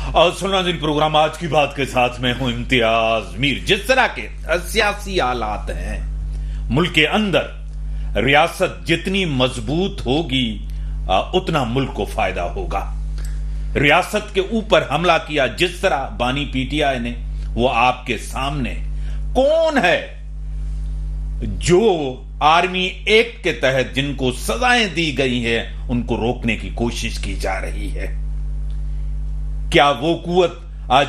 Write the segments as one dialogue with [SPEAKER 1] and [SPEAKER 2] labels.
[SPEAKER 1] اور سناظرین پروگرام آج کی بات کے ساتھ میں ہوں امتیاز میر. جس طرح کے سیاسی حالات ہیں ملک کے اندر، ریاست جتنی مضبوط ہوگی اتنا ملک کو فائدہ ہوگا. ریاست کے اوپر حملہ کیا جس طرح بانی پی ٹی آئی نے، وہ آپ کے سامنے کون ہے جو آرمی ایکٹ کے تحت جن کو سزائیں دی گئی ہیں ان کو روکنے کی کوشش کی جا رہی ہے. کیا وہ قوت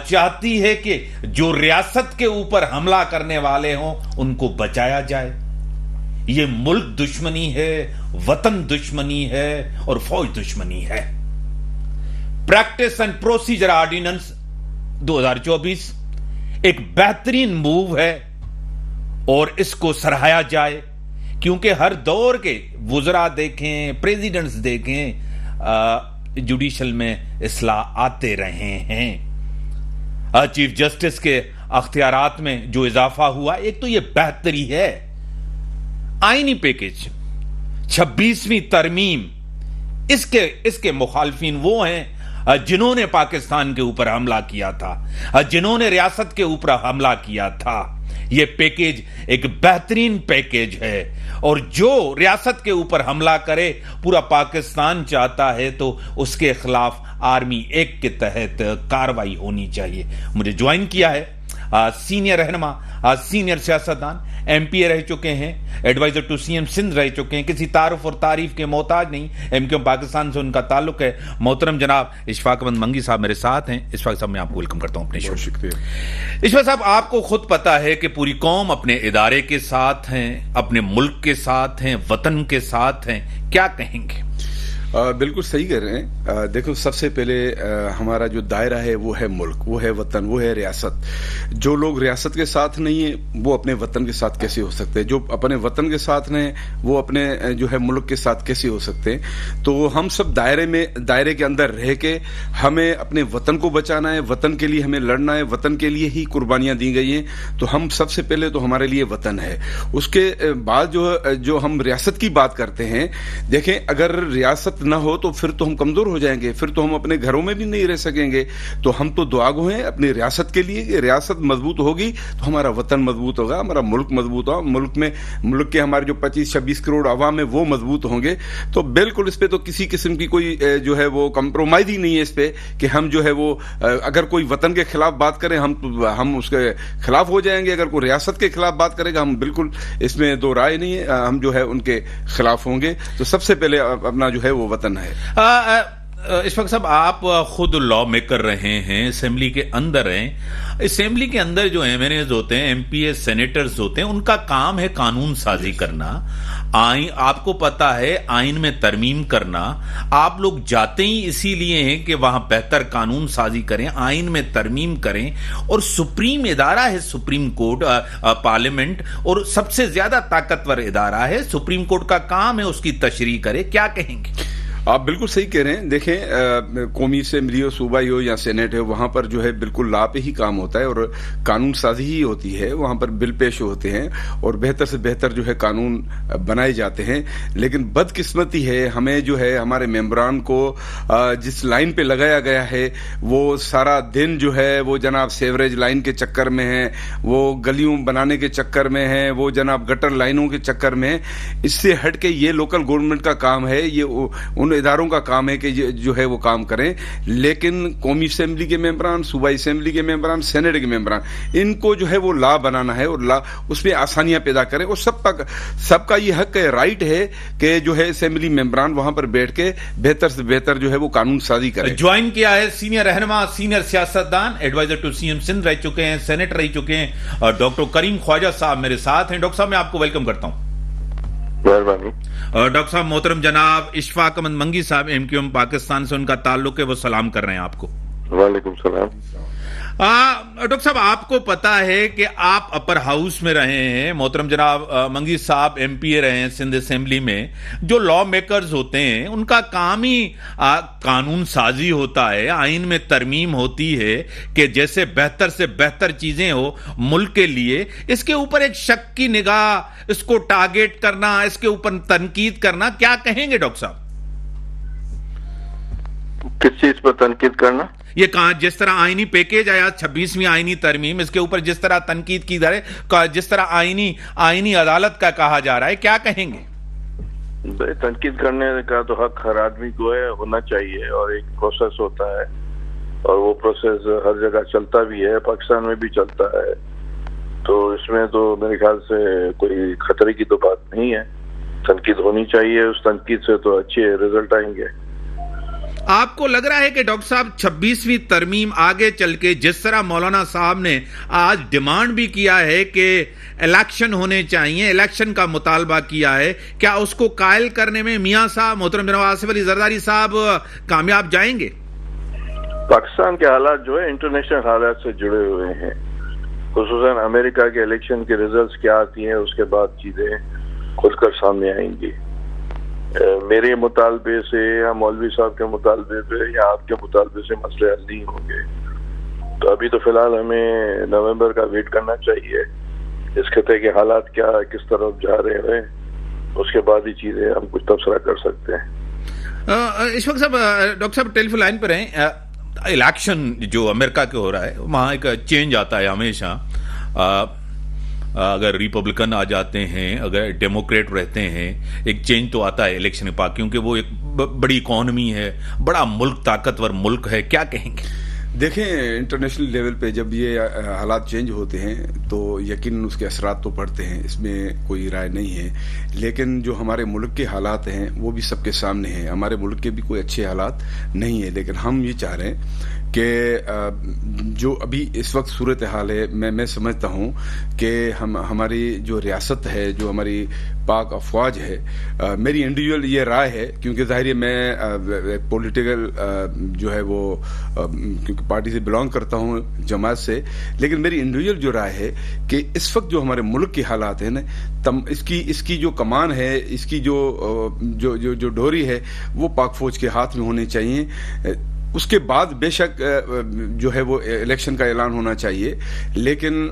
[SPEAKER 1] چاہتی ہے کہ جو ریاست کے اوپر حملہ کرنے والے ہوں ان کو بچایا جائے؟ یہ ملک دشمنی ہے، وطن دشمنی ہے اور فوج دشمنی ہے. پریکٹس اینڈ پروسیجر آرڈیننس 2024 ایک بہترین موو ہے اور اس کو سراہا جائے، کیونکہ ہر دور کے وزراء دیکھیں، پریزیڈنٹس دیکھیں، جوڈیشل میں اصلاح آتے رہے ہیں. چیف جسٹس کے اختیارات میں جو اضافہ ہوا، ایک تو یہ بہتری ہے. آئینی پیکج 26ویں ترمیم، اس کے مخالفین وہ ہیں جنہوں نے پاکستان کے اوپر حملہ کیا تھا، جنہوں نے ریاست کے اوپر حملہ کیا تھا. یہ پیکیج ایک بہترین پیکیج ہے، اور جو ریاست کے اوپر حملہ کرے، پورا پاکستان چاہتا ہے تو اس کے خلاف آرمی ایکٹ کے تحت کاروائی ہونی چاہیے. مجھے جوائن کیا ہے سینئر رہنما، سینئر سیاستدان، ایم پی اے رہ چکے ہیں، adviser to C M Sindh رہ چکے ہیں، کسی تعارف اور تعریف کے محتاج نہیں. ایم کیو پاکستان سے ان کا تعلق ہے. محترم جناب اشفاق احمد منگی صاحب میرے ساتھ ہیں. اشفاق صاحب میں آپ کو ویلکم کرتا ہوں اپنے شو.
[SPEAKER 2] شکریہ.
[SPEAKER 1] اشفاق صاحب، آپ کو خود پتا ہے کہ پوری قوم اپنے ادارے کے ساتھ ہیں، اپنے ملک کے ساتھ ہیں، وطن کے ساتھ ہیں. کیا کہیں گے؟
[SPEAKER 2] بالکل صحیح کہہ رہے ہیں. دیکھو، سب سے پہلے ہمارا جو دائرہ ہے وہ ہے ملک، وہ ہے وطن، وہ ہے ریاست. جو لوگ ریاست کے ساتھ نہیں ہیں وہ اپنے وطن کے ساتھ کیسے ہو سکتے ہیں؟ جو اپنے وطن کے ساتھ نہیں وہ اپنے جو ہے ملک کے ساتھ کیسے ہو سکتے ہیں؟ تو ہم سب دائرے کے اندر رہ کے ہمیں اپنے وطن کو بچانا ہے، وطن کے لیے ہمیں لڑنا ہے، وطن کے لیے ہی قربانیاں دی گئی ہیں. تو ہم سب سے پہلے تو ہمارے لیے وطن ہے. اس کے بعد جو ہم ریاست کی بات کرتے ہیں، دیکھیں اگر ریاست نہ ہو تو پھر تو ہم کمزور ہو جائیں گے، پھر تو ہم اپنے گھروں میں بھی نہیں رہ سکیں گے. تو ہم تو دعا گو ہیں اپنی ریاست کے لیے کہ ریاست مضبوط ہوگی تو ہمارا وطن مضبوط ہوگا، ہمارا ملک مضبوط ہوگا. ملک کے ہمارے جو 25-26 کروڑ عوام ہے وہ مضبوط ہوں گے. تو بالکل اس پہ تو کسی قسم کی کوئی جو ہے وہ کمپرومائز ہی نہیں ہے اس پہ کہ ہم جو ہے وہ اگر کوئی وطن کے خلاف بات کریں ہم اس کے خلاف ہو جائیں گے. اگر کوئی ریاست کے خلاف بات کرے گا ہم بالکل اس میں دو رائے نہیں ہے، ہم جو ہے ان کے خلاف ہوں گے. تو سب سے پہلے اپنا جو ہے وہ وطن ہے.
[SPEAKER 1] اشفاق صاحب، آپ خود لا میکر رہے ہیں، اسمبلی کے اندر ہیں. اسمبلی کے اندر جو ایم این ایز ہوتے ہیں، ایم پی اے، سینیٹرز ہوتے ہیں، ان کا کام ہے قانون سازی کرنا. آپ کو پتا ہے آئین میں ترمیم کرنا. آپ لوگ جاتے ہی اسی لیے ہیں کہ وہاں بہتر قانون سازی کریں، آئین میں ترمیم کریں. اور سپریم ادارہ ہے سپریم کورٹ، پارلیمنٹ، اور سب سے زیادہ طاقتور ادارہ ہے. سپریم کورٹ کا کام ہے اس کی تشریح کرے. کیا کہیں گے؟
[SPEAKER 2] آپ بالکل صحیح کہہ رہے ہیں. دیکھیں، قومی اسمبلی ہو، صوبائی ہو یا سینیٹ ہے، وہاں پر جو ہے بالکل لا پہ ہی کام ہوتا ہے اور قانون سازی ہی ہوتی ہے. وہاں پر بل پیش ہوتے ہیں اور بہتر سے بہتر جو ہے قانون بنائے جاتے ہیں. لیکن بدقسمتی ہے ہمیں جو ہے ہمارے ممبران کو جس لائن پہ لگایا گیا ہے وہ سارا دن جو ہے وہ جناب سیوریج لائن کے چکر میں ہے، وہ گلیوں بنانے کے چکر میں ہے، وہ جناب گٹر لائنوں کے چکر میں. اس سے ہٹ کے یہ لوکل گورنمنٹ کا کام ہے، یہ ان اداروں کا کام ہے کہ جو ہے وہ کام کریں. لیکن قومی اسمبلی کے ممبران، صوبائی اسمبلی کے ممبران، سینیٹ کے ممبران، ان کو جو ہے وہ لا بنانا ہے اور لا اس میں آسانیاں پیدا کریں. اور سب کا یہ حق ہے، رائٹ ہے کہ جو ہے اسمبلی ممبران وہاں پر بیٹھ کے بہتر سے بہتر جو ہے وہ قانون سازی کریں.
[SPEAKER 1] جوائن کیا ہے سینئر رہنما، سینئر سیاستدان، adviser to C M Sindh رہ چکے ہیں، سینیٹ رہ چکے ہیں، اور ڈاکٹر کریم خواجہ صاحب میرے ساتھ ہیں. ڈاکٹر صاحب میں آپ کو ویلکم کرتا ہوں.
[SPEAKER 3] مہربانی.
[SPEAKER 1] ڈاکٹر صاحب، محترم جناب اشفاق احمد منگی صاحب، ایم کیو ایم پاکستان سے ان کا تعلق ہے، وہ سلام کر رہے ہیں آپ کو.
[SPEAKER 3] وعلیکم السلام.
[SPEAKER 1] ڈاکٹر صاحب، آپ کو پتا ہے کہ آپ اپر ہاؤس میں رہے ہیں، محترم جناب منگی صاحب ایم پی اے رہے ہیں سندھ اسمبلی میں. جو لا میکرز ہوتے ہیں ان کا کام ہی قانون سازی ہوتا ہے، آئین میں ترمیم ہوتی ہے کہ جیسے بہتر سے بہتر چیزیں ہو ملک کے لیے. اس کے اوپر ایک شک کی نگاہ، اس کو ٹارگیٹ کرنا، اس کے اوپر تنقید کرنا، کیا کہیں گے ڈاکٹر صاحب؟
[SPEAKER 3] کس چیز پر تنقید کرنا؟
[SPEAKER 1] یہ کہاں جس طرح آئینی پیکیج آیا 26ویں آئینی ترمیم، اس کے اوپر جس طرح تنقید کی جا رہی ہے، جس طرح آئینی عدالت کا کہا جا رہا ہے، کیا کہیں گے؟
[SPEAKER 3] تنقید کرنے کا تو حق ہر آدمی کو ہے، ہونا چاہیے، اور ایک پروسیس ہوتا ہے اور وہ پروسیس ہر جگہ چلتا بھی ہے، پاکستان میں بھی چلتا ہے، تو اس میں تو میرے خیال سے کوئی خطرے کی تو بات نہیں ہے، تنقید ہونی چاہیے، اس تنقید سے تو اچھے رزلٹ آئیں گے۔
[SPEAKER 1] آپ کو لگ رہا ہے کہ ڈاکٹر صاحب 26ویں ترمیم آگے چل کے جس طرح مولانا صاحب نے آج ڈیمانڈ بھی کیا ہے کہ الیکشن ہونے چاہیے، الیکشن کا مطالبہ کیا ہے، کیا اس کو قائل کرنے میں میاں صاحب محترم جناب آصف علی زرداری صاحب کامیاب جائیں گے؟
[SPEAKER 3] پاکستان کے حالات جو ہے انٹرنیشنل حالات سے جڑے ہوئے ہیں، خصوصاً امریکہ کے الیکشن کے ریزلٹس کیا آتی ہیں، اس کے بعد چیزیں کھل کر سامنے آئیں گی۔ میرے مطالبے سے یا مولوی صاحب کے مطالبے پہ یا آپ کے مطالبے سے مسئلے حل نہیں ہوں گے، تو ابھی تو فی الحال ہمیں نومبر کا ویٹ کرنا چاہیے، اس خطے کے حالات کیا کس طرف جا رہے ہیں، اس کے بعد ہی چیزیں ہم کچھ تبصرہ کر سکتے ہیں۔
[SPEAKER 1] اس وقت ڈاکٹر صاحب ٹیلی فون لائن پر ہیں، الیکشن جو امریکہ کے ہو رہا ہے وہاں ایک چینج آتا ہے ہمیشہ، اگر ریپبلکن آ جاتے ہیں، اگر ڈیموکریٹ رہتے ہیں، ایک چینج تو آتا ہے الیکشن کے پاس، کیونکہ وہ ایک بڑی اکانومی ہے، بڑا ملک، طاقتور ملک ہے، کیا کہیں گے؟
[SPEAKER 2] دیکھیں انٹرنیشنل لیول پہ جب یہ حالات چینج ہوتے ہیں تو یقیناً اس کے اثرات تو پڑتے ہیں، اس میں کوئی رائے نہیں ہے، لیکن جو ہمارے ملک کے حالات ہیں وہ بھی سب کے سامنے ہیں، ہمارے ملک کے بھی کوئی اچھے حالات نہیں ہیں، لیکن ہم یہ چاہ رہے ہیں کہ جو ابھی اس وقت صورتحال ہے، میں سمجھتا ہوں کہ ہماری جو ریاست ہے، جو ہماری پاک افواج ہے، میری انڈیویجول یہ رائے ہے، کیونکہ ظاہر ہے میں پولیٹیکل جو ہے وہ کیونکہ پارٹی سے بلانگ کرتا ہوں، جماعت سے، لیکن میری انڈیویجول جو رائے ہے کہ اس وقت جو ہمارے ملک کے حالات ہیں نا، اس کی جو کمان ہے، اس کی جو ڈوری ہے، وہ پاک فوج کے ہاتھ میں ہونی چاہیے۔ اس کے بعد بے شک جو ہے وہ الیکشن کا اعلان ہونا چاہیے، لیکن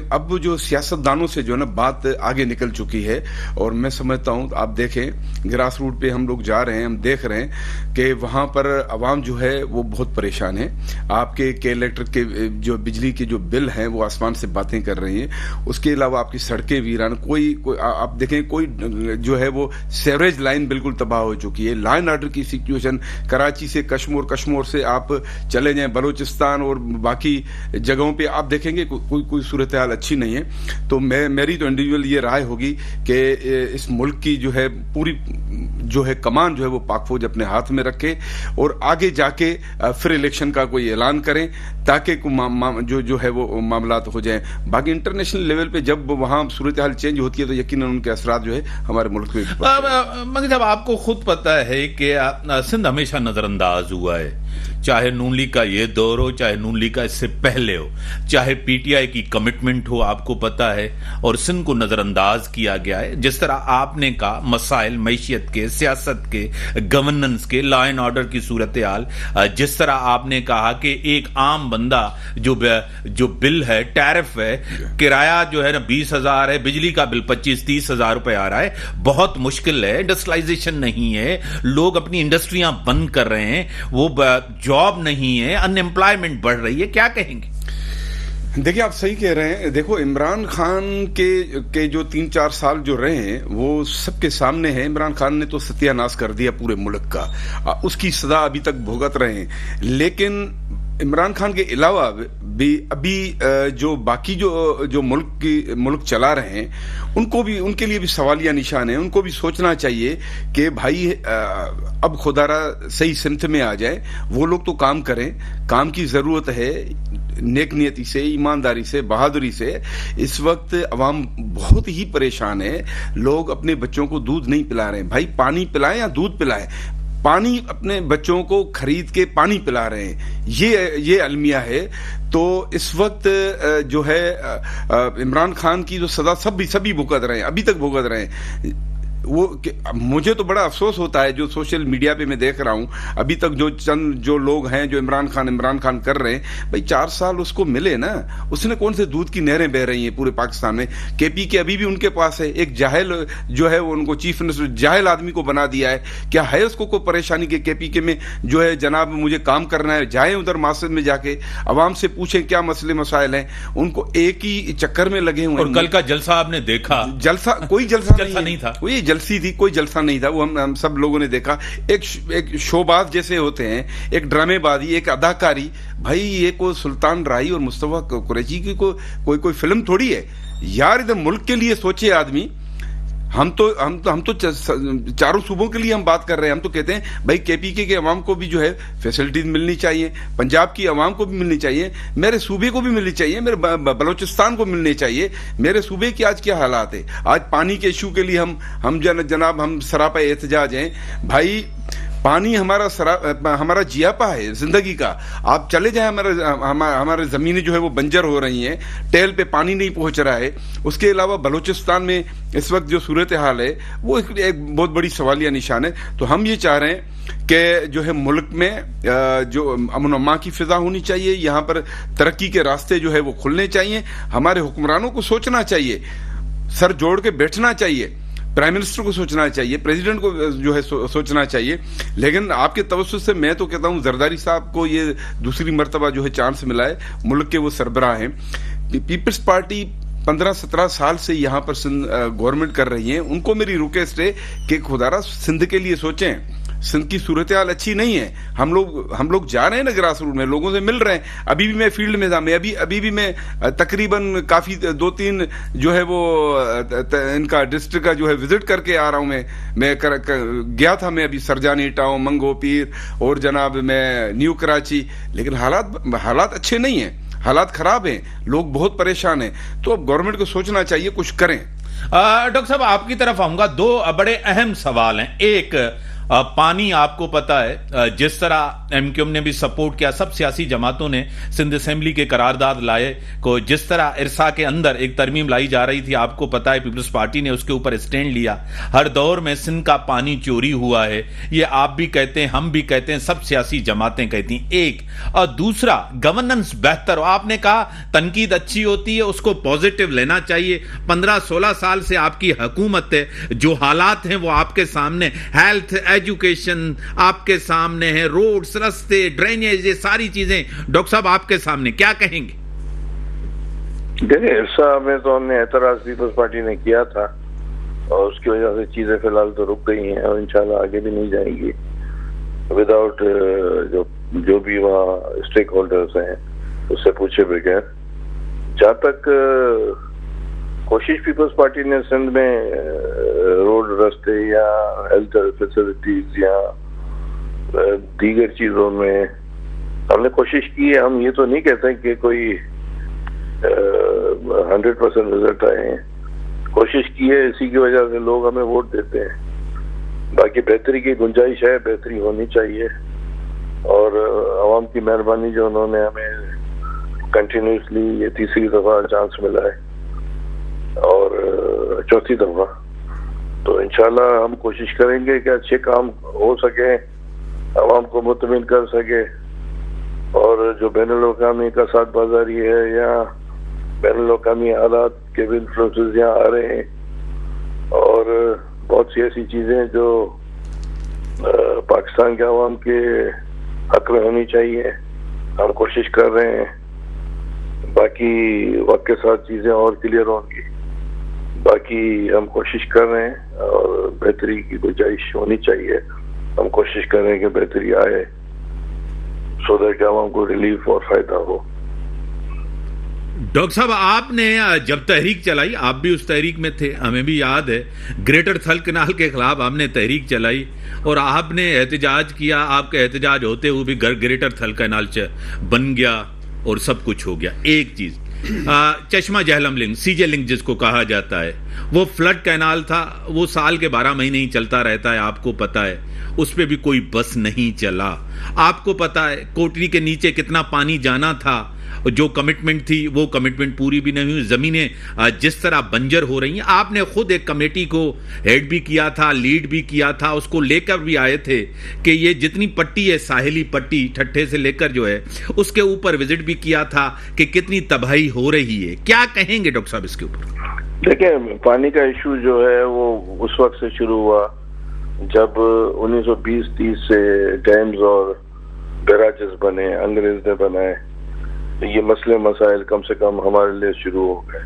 [SPEAKER 2] اب جو سیاست دانوں سے جو ہے نا بات آگے نکل چکی ہے، اور میں سمجھتا ہوں آپ دیکھیں گراس روٹ پہ ہم لوگ جا رہے ہیں، ہم دیکھ رہے ہیں کہ وہاں پر عوام جو ہے وہ بہت پریشان ہے۔ آپ کے الیکٹرک کے جو بجلی کے جو بل ہیں وہ آسمان سے باتیں کر رہی ہیں، اس کے علاوہ آپ کی سڑکیں ویران، کوئی آپ دیکھیں کوئی جو ہے وہ سیوریج لائن بالکل تباہ ہو چکی ہے، لا اینڈ آرڈر کی سچویشن کراچی سے کشمور سے آپ چلے جائیں بلوچستان اور باقی جگہوں پہ آپ دیکھیں گے کوئی صورتحال اچھی نہیں ہے۔ تو میری تو انڈیویجول یہ رائے ہوگی کہ اس ملک کی جو ہے پوری جو ہے کمان جو ہے وہ پاک فوج اپنے ہاتھ میں رکھے، اور آگے جا کے پھر الیکشن کا کوئی اعلان کریں، تاکہ جو ہے وہ معاملات ہو جائیں۔ باقی انٹرنیشنل لیول پہ جب وہاں صورتحال چینج ہوتی ہے تو یقیناً ان کے اثرات جو ہے ہمارے ملک میں۔
[SPEAKER 1] مگر صاحب آپ کو خود پتا ہے کہ سندھ ہمیشہ نظر انداز ہوا ہے، چاہے نون لیگ کا یہ دور ہو، چاہے نون لیگ کا اس سے پہلے ہو، چاہے پی ٹی آئی کی کمٹمنٹ ہو، آپ کو پتا ہے، اور سندھ کو نظر انداز کیا گیا ہے۔ جس طرح آپ نے کہا مسائل معیشت کے، سیاست کے، گورننس کے، لا اینڈ آرڈر کی صورتحال، جس طرح آپ نے کہا کہ ایک عام بندہ جو بل ہے، ٹیرف ہے، کرایہ جو ہے نا 20,000 ہے، بجلی کا بل 25-30 ہزار روپے آ رہا ہے، بہت مشکل ہے، انڈسٹریلائزیشن نہیں ہے، لوگ اپنی انڈسٹریاں بند کر رہے ہیں، وہ جاب نہیں ہے، ان امپلائمنٹ بڑھ رہی ہے، کیا کہیں گے؟
[SPEAKER 2] دیکھیں آپ صحیح کہہ رہے ہیں۔ دیکھو عمران خان کے جو 3-4 سال جو رہے ہیں وہ سب کے سامنے ہیں۔ عمران خان نے تو ستیہ ناش کر دیا پورے ملک کا، اس کی سزا ابھی تک بھگت رہے ہیں، لیکن عمران خان کے علاوہ بھی ابھی جو باقی جو ملک چلا رہے ہیں ان کے لیے بھی سوالیہ نشان ہے۔ ان کو بھی سوچنا چاہیے کہ بھائی اب خدا را صحیح سمت میں آ جائے، وہ لوگ تو کام کریں، کام کی ضرورت ہے، نیک نیتی سے، ایمانداری سے، بہادری سے۔ اس وقت عوام بہت ہی پریشان ہے، لوگ اپنے بچوں کو دودھ نہیں پلا رہے ہیں۔ بھائی پانی پلائیں یا دودھ پلائیں، پانی اپنے بچوں کو خرید کے پانی پلا رہے ہیں، یہ المیہ ہے۔ تو اس وقت جو ہے عمران خان کی جو سزا سبھی بھگت رہے ہیں، ابھی تک بھگت رہے ہیں۔ مجھے تو بڑا افسوس ہوتا ہے جو سوشل میڈیا پہ میں دیکھ رہا ہوں ابھی تک جو لوگ ہیں جو عمران خان کر رہے ہیں. بھائی 4 سال اس کو ملے نا, اس نے کون سے دودھ کی نہریں بہ رہی ہیں پورے پاکستان میں. کے پی کے ابھی بھی ان کے پاس ہے, ایک جاہل جو ہے ان کو چیف منسٹر جاہل آدمی کو بنا دیا ہے. کیا ہے اس کو کوئی پریشانی کہ کے پی کے میں جو ہے جناب مجھے کام کرنا ہے, جائیں ادھر ماسد میں جا کے عوام سے پوچھیں کیا مسئلے مسائل ہیں. ان کو ایک ہی چکر میں لگے ہوئے.
[SPEAKER 1] اور کل کا جلسہ آپ نے دیکھا,
[SPEAKER 2] کوئی جلسہ
[SPEAKER 1] نہیں تھا,
[SPEAKER 2] کوئی جلسی تھی, کوئی جلسہ نہیں تھا. وہ ہم سب لوگوں نے دیکھا. ایک شوباز جیسے ہوتے ہیں, ایک ڈرامے بازی, ایک اداکاری. بھائی یہ کوئی سلطان راہی اور مصطفیٰ قریشی کی کوئی فلم تھوڑی ہے یار. ادھر ملک کے لیے سوچے آدمی. ہم تو چاروں صوبوں کے لیے ہم بات کر رہے ہیں. ہم تو کہتے ہیں بھائی کے پی کے عوام کو بھی جو ہے فیسلٹیز ملنی چاہیے, پنجاب کی عوام کو بھی ملنی چاہیے, میرے صوبے کو بھی ملنی چاہیے, میرے بلوچستان کو ملنی چاہیے. میرے صوبے کی آج کیا حالات ہے. آج پانی کے ایشو کے لیے ہم جناب ہم سراپا احتجاج ہیں. بھائی پانی ہمارا جیاپا ہے زندگی کا. آپ چلے جائیں, ہمارے زمینیں جو ہے وہ بنجر ہو رہی ہیں, ٹیل پہ پانی نہیں پہنچ رہا ہے. اس کے علاوہ بلوچستان میں اس وقت جو صورتحال ہے وہ ایک بہت بڑی سوالیہ نشان ہے. تو ہم یہ چاہ رہے ہیں کہ جو ہے ملک میں جو امن و امان کی فضا ہونی چاہیے, یہاں پر ترقی کے راستے جو ہے وہ کھلنے چاہیے. ہمارے حکمرانوں کو سوچنا چاہیے, سر جوڑ کے بیٹھنا چاہیے, پرائم منسٹر کو سوچنا چاہیے, پریزیڈنٹ کو جو ہے سوچنا چاہیے. لیکن آپ کے توسط سے میں تو کہتا ہوں زرداری صاحب کو یہ دوسری مرتبہ جو ہے چانس ملا ہے. ملک کے وہ سربراہ ہیں. پیپلز پارٹی 15-17 سال سے یہاں پر گورنمنٹ کر رہی ہیں. ان کو میری ریکویسٹ ہے کہ خدارا سندھ کے لیے سوچیں. سندھ کی صورتحال اچھی نہیں ہے. ہم لوگ جا رہے ہیں نا گراس روٹ میں, لوگوں سے مل رہے ہیں. ابھی بھی میں فیلڈ میں تھا, میں ابھی بھی میں تقریباً کافی 2-3 جو ہے وہ ان کا ڈسٹرکٹ کا جو ہے وزٹ کر کے آ رہا ہوں. میں گیا تھا, میں ابھی سرجانی ٹاؤن, منگو پیر اور جناب میں نیو کراچی. لیکن حالات اچھے نہیں ہیں, حالات خراب ہیں, لوگ بہت پریشان ہیں. تو اب گورنمنٹ کو سوچنا چاہیے, کچھ کریں.
[SPEAKER 1] ڈاکٹر صاحب آپ کی طرف آؤں گا. 2 بڑے اہم سوال ہیں. ایک پانی, آپ کو پتا ہے جس طرح ایم کیو ایم نے بھی سپورٹ کیا, سب سیاسی جماعتوں نے سندھ اسمبلی کے قرارداد لائے کو, جس طرح ارسا کے اندر ایک ترمیم لائی جا رہی تھی, آپ کو پتا ہے پیپلز پارٹی نے اس کے اوپر اسٹینڈ لیا. ہر دور میں سندھ کا پانی چوری ہوا ہے, یہ آپ بھی کہتے ہیں, ہم بھی کہتے ہیں, سب سیاسی جماعتیں کہتی ہیں. ایک اور دوسرا گورننس بہتر. آپ نے کہا تنقید اچھی ہوتی ہے, اس کو پازیٹو لینا چاہیے. 15-16 سال سے آپ کی حکومت ہے, جو حالات ہیں وہ آپ کے سامنے, ہیلتھ, ایجوکیشن آپ کے سامنے ہے, روڈز, رستے, ڈرینیج, یہ ساری چیزیں ڈاکٹر صاحب آپ کے سامنے, کیا کہیں گے؟
[SPEAKER 3] دیکھیں عرصہ میں تو ہم نے اعتراض پیپلز پارٹی نے کیا تھا, اور اس کی وجہ سے چیزیں فی الحال تو رک گئی ہیں, اور انشاءاللہ آگے بھی نہیں جائیں گی وداؤٹ جو بھی وہاں اسٹیک ہولڈرز ہیں اس سے پوچھے بغیر. جہاں تک کوشش پیپلز پارٹی نے سندھ میں روڈ, رستے یا ہیلتھ فیسلٹیز یا دیگر چیزوں میں ہم نے کوشش کی ہے. ہم یہ تو نہیں کہتے کہ کوئی 100% رزلٹ آئے ہیں. کوشش کی ہے, اسی کی وجہ سے لوگ ہمیں ووٹ دیتے ہیں. باقی بہتری کی گنجائش ہے, بہتری ہونی چاہیے, اور عوام کی مہربانی جو انہوں نے ہمیں کنٹینیوسلی یہ 3ری دفعہ چانس ملا ہے اور 4تھی دفعہ, تو انشاءاللہ ہم کوشش کریں گے کہ اچھے کام ہو سکے, عوام کو مطمئن کر سکے, اور جو بین الاقوامی کا ساتھ بازاری ہے یا بین الاقوامی حالات کے بھی انفلوئنسز یہاں آ رہے ہیں, اور بہت سی ایسی چیزیں جو پاکستان کے عوام کے حق میں ہونی چاہیے, ہم کوشش کر رہے ہیں. باقی وقت کے ساتھ چیزیں اور کلیئر ہوں گی. باقی ہم کوشش کر رہے ہیں, اور بہتری کی گنجائش ہونی چاہیے. ہم کوشش کر رہے ہیں کہ بہتری آئے, سو دیٹ کہ عوام کو ریلیف اور فائدہ ہو.
[SPEAKER 1] ڈاکٹر صاحب آپ نے جب تحریک چلائی, آپ بھی اس تحریک میں تھے, ہمیں بھی یاد ہے, گریٹر تھل کنال کے خلاف آپ نے تحریک چلائی اور آپ نے احتجاج کیا. آپ کا احتجاج ہوتے ہوئے بھی گریٹر تھل کنال بن گیا اور سب کچھ ہو گیا. ایک چیز چشمہ جہلم لنک, سی جے لنک جس کو کہا جاتا ہے, وہ فلڈ کینال تھا, وہ سال کے 12 مہینے ہی چلتا رہتا ہے, آپ کو پتا ہے, اس پہ بھی کوئی بس نہیں چلا. آپ کو پتا ہے کوٹری کے نیچے کتنا پانی جانا تھا, جو کمٹمنٹ تھی وہ کمٹمنٹ پوری بھی نہیں ہوئی. زمینیں جس طرح بنجر ہو رہی ہیں, آپ نے خود ایک کمیٹی کو ہیڈ بھی کیا تھا, لیڈ بھی کیا تھا, اس کو لے کر بھی آئے تھے کہ یہ جتنی پٹی ہے, ساحلی پٹی ٹھٹھے سے لے کر جو ہے, اس کے اوپر وزٹ بھی کیا تھا کہ کتنی تباہی ہو رہی ہے. کیا کہیں گے ڈاکٹر صاحب اس کے اوپر؟
[SPEAKER 3] دیکھیں, پانی کا ایشو جو ہے وہ اس وقت سے شروع ہوا جب 1920-30 سے ڈیمز اور بیراجز بنے, انگریز نے بنائے. یہ مسئلے مسائل کم سے کم ہمارے لیے شروع ہو گئے.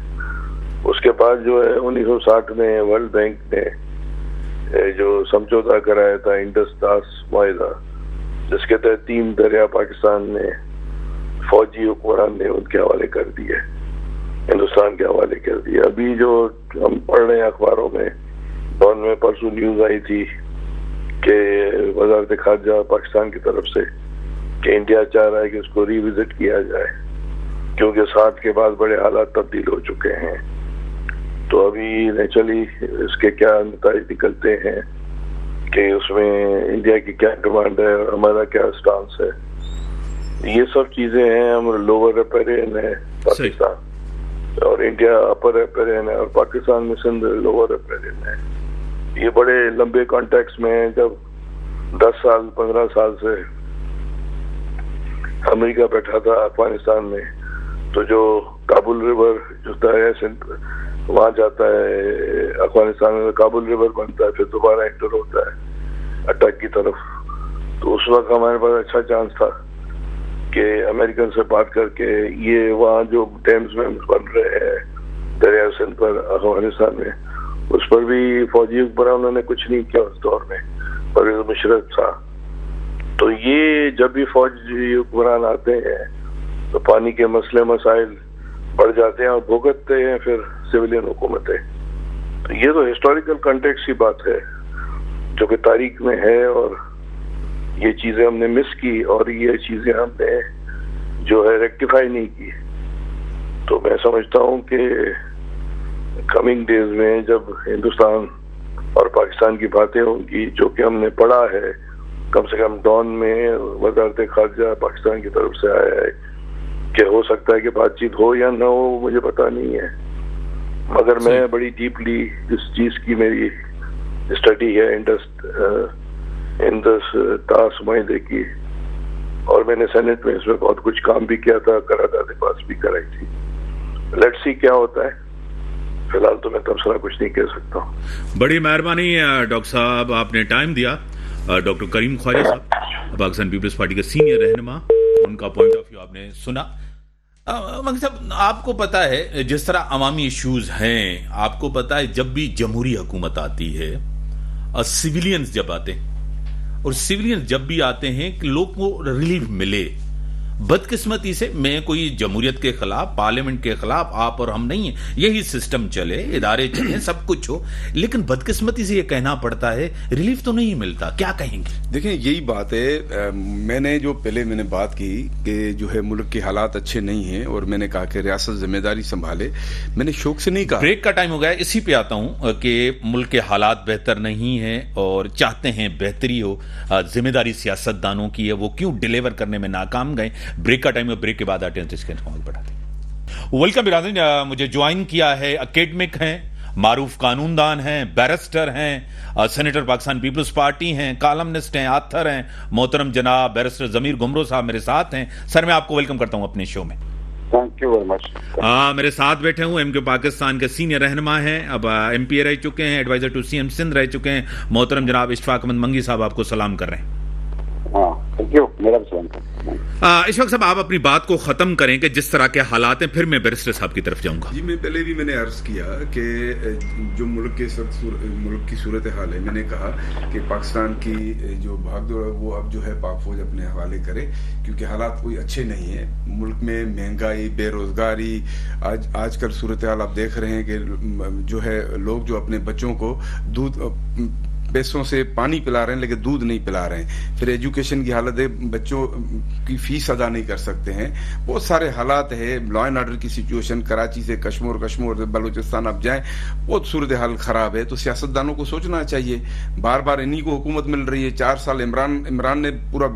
[SPEAKER 3] اس کے بعد جو ہے 1960 میں ورلڈ بینک نے جو سمجھوتا کرایا تھا, انڈس ٹاس معاہدہ, جس کے تحت 3 دریا پاکستان نے فوجی حکمران نے ان کے حوالے کر دیے, ہندوستان کے حوالے کر دیے. ابھی جو ہم پڑھ رہے ہیں اخباروں میں, ڈان میں پرسوں نیوز آئی تھی کہ وزارت خارجہ پاکستان کی طرف سے کہ انڈیا چاہ رہا ہے کہ اس کو ری وزٹ کیا جائے, کیونکہ 60 کے بعد بڑے حالات تبدیل ہو چکے ہیں. تو ابھی نیچرلی اس کے کیا نتائج نکلتے ہیں کہ اس میں انڈیا کی کیا ڈیمانڈ ہے اور ہمارا کیا اسٹانس ہے, یہ سب چیزیں ہیں. ہم لوور ریپیرین ہے پاکستان, اور انڈیا اپر ریپیرین ہے, اور پاکستان میں سندھ لوور ریپیرین ہے. یہ بڑے لمبے کانٹیکس میں ہیں. جب 10 سال 15 سال سے امریکہ بیٹھا تھا افغانستان میں, تو جو کابل ریور جو دریا سندھ وہاں جاتا ہے افغانستان میں, کابل ریور بنتا ہے, پھر دوبارہ انٹر ہوتا ہے اٹک کی طرف. تو اس وقت ہمارے پاس اچھا چانس تھا کہ امریکن سے بات کر کے یہ وہاں جو ڈیمز میں بن رہے ہیں دریا سندھ پر افغانستان میں, اس پر بھی فوجی حکمران انہوں نے کچھ نہیں کیا اس دور میں, پرویز مشرف تھا. تو یہ جب بھی فوجی حکمران آتے ہیں تو پانی کے مسئلے مسائل بڑھ جاتے ہیں اور بھگتتے ہیں پھر سویلین حکومتیں. تو یہ تو ہسٹوریکل کنٹیکس کی بات ہے جو کہ تاریخ میں ہے, اور یہ چیزیں ہم نے مس کی, اور یہ چیزیں ہم نے جو ہے ریکٹیفائی نہیں کی. تو میں سمجھتا ہوں کہ کمنگ ڈیز میں جب ہندوستان اور پاکستان کی باتیں ہوں گی, جو کہ ہم نے پڑھا ہے کم سے کم ڈان میں وزارت خارجہ پاکستان کی طرف سے آیا ہے کہ ہو سکتا ہے کہ بات چیت ہو یا نہ ہو, مجھے پتا نہیں ہے, مگر میں بڑی ڈیپلی اس چیز کی میری اسٹڈی ہے انڈس ٹاس معاہدے کی, اور میں نے سینٹ میں اس میں بہت کچھ کام بھی کیا تھا, قرارداد پاس بھی کرائی تھی. لیٹس سی کیا ہوتا ہے. فی الحال تو میں تبصرہ کچھ نہیں کہہ سکتا ہوں.
[SPEAKER 1] بڑی مہربانی ڈاکٹر صاحب, آپ نے ٹائم دیا. ڈاکٹر کریم خواجہ صاحب, پاکستان پیپلز پارٹی کے سینئر رہنما, ان کا پوائنٹ آف ویو آپ نے سنا. مگر صاحب, آپ کو پتا ہے جس طرح عوامی ایشوز ہیں, آپ کو پتا ہے جب بھی جمہوری حکومت آتی ہے, سویلینز جب آتے ہیں, اور سویلینز جب بھی آتے ہیں کہ لوگ کو ریلیف ملے. بدقسمتی سے میں کوئی جمہوریت کے خلاف, پارلیمنٹ کے خلاف آپ اور ہم نہیں ہیں, یہی سسٹم چلے, ادارے چلیں, سب کچھ ہو, لیکن بدقسمتی سے یہ کہنا پڑتا ہے ریلیف تو نہیں ملتا. کیا کہیں گے؟
[SPEAKER 2] دیکھیں, یہی بات ہے. میں نے جو پہلے میں نے بات کی کہ جو ہے ملک کے حالات اچھے نہیں ہیں, اور میں نے کہا کہ ریاست ذمہ داری سنبھالے. میں نے شوق سے نہیں کہا.
[SPEAKER 1] بریک کا ٹائم ہو گیا, اسی پہ آتا ہوں کہ ملک کے حالات بہتر نہیں ہیں اور چاہتے ہیں بہتری ہو. ذمہ داری سیاست دانوں کی ہے, وہ کیوں ڈیلیور کرنے میں ناکام گئے. بریک کا ٹائم ہے, بریک کے بعد آتے ہیں. ویلکم برادرین, مجھے جوائن کیا ہے, اکیڈمک ہیں, معروف قانون دان ہیں, بیرسٹر ہیں, سینیٹر پاکستان پیپلز پارٹی ہیں, کالمنسٹ ہیں, آتھر ہیں, محترم جناب بیرسٹر ضمیر گمرو صاحب میرے ساتھ ہیں. سر, میں آپ کو ویلکم کرتا ہوں اپنے شو میں.
[SPEAKER 3] Thank you very much.
[SPEAKER 1] میرے ساتھ بیٹھے ہوں ایم کیو پاکستان کے سینئر رہنما ہیں, اب ایم پی اے رہ چکے ہیں, adviser to C M Sindh رہ چکے ہیں, محترم جناب اشفاق احمد منگی صاحب آپ کو سلام کر رہے ہیں. اس وقت آپ اپنی بات کو ختم کریں کہ جس طرح کے حالات ہیں, پھر میں بیرسٹر صاحب کی طرف جاؤں گا.
[SPEAKER 2] جی, میں پہلے بھی میں نے عرض کیا کہ جو ملک کی صورتحال ہے, میں نے کہا کہ پاکستان کی جو بھاگ دوڑ ہے وہ اب جو ہے پاک فوج اپنے حوالے کرے, کیونکہ حالات کوئی اچھے نہیں ہیں. ملک میں مہنگائی, بے روزگاری, آج کل صورتحال آپ دیکھ رہے ہیں کہ جو ہے لوگ جو اپنے بچوں کو دودھ पैसों से पानी पिला रहे हैं लेकिन दूध नहीं पिला रहे हैं। फिर एजुकेशन की हालत है, बच्चों की फीस अदा नहीं कर सकते हैं, बहुत सारे हालात है। लॉ एंड ऑर्डर की सिचुएशन कराची से कश्मीर से बलूचिस्तान आप जाएं, बहुत सूरत हाल खराब है। तो सियासतदानों को सोचना चाहिए, बार बार इन्हीं को हुकूमत मिल रही है। 4 साल इमरान ने पूरा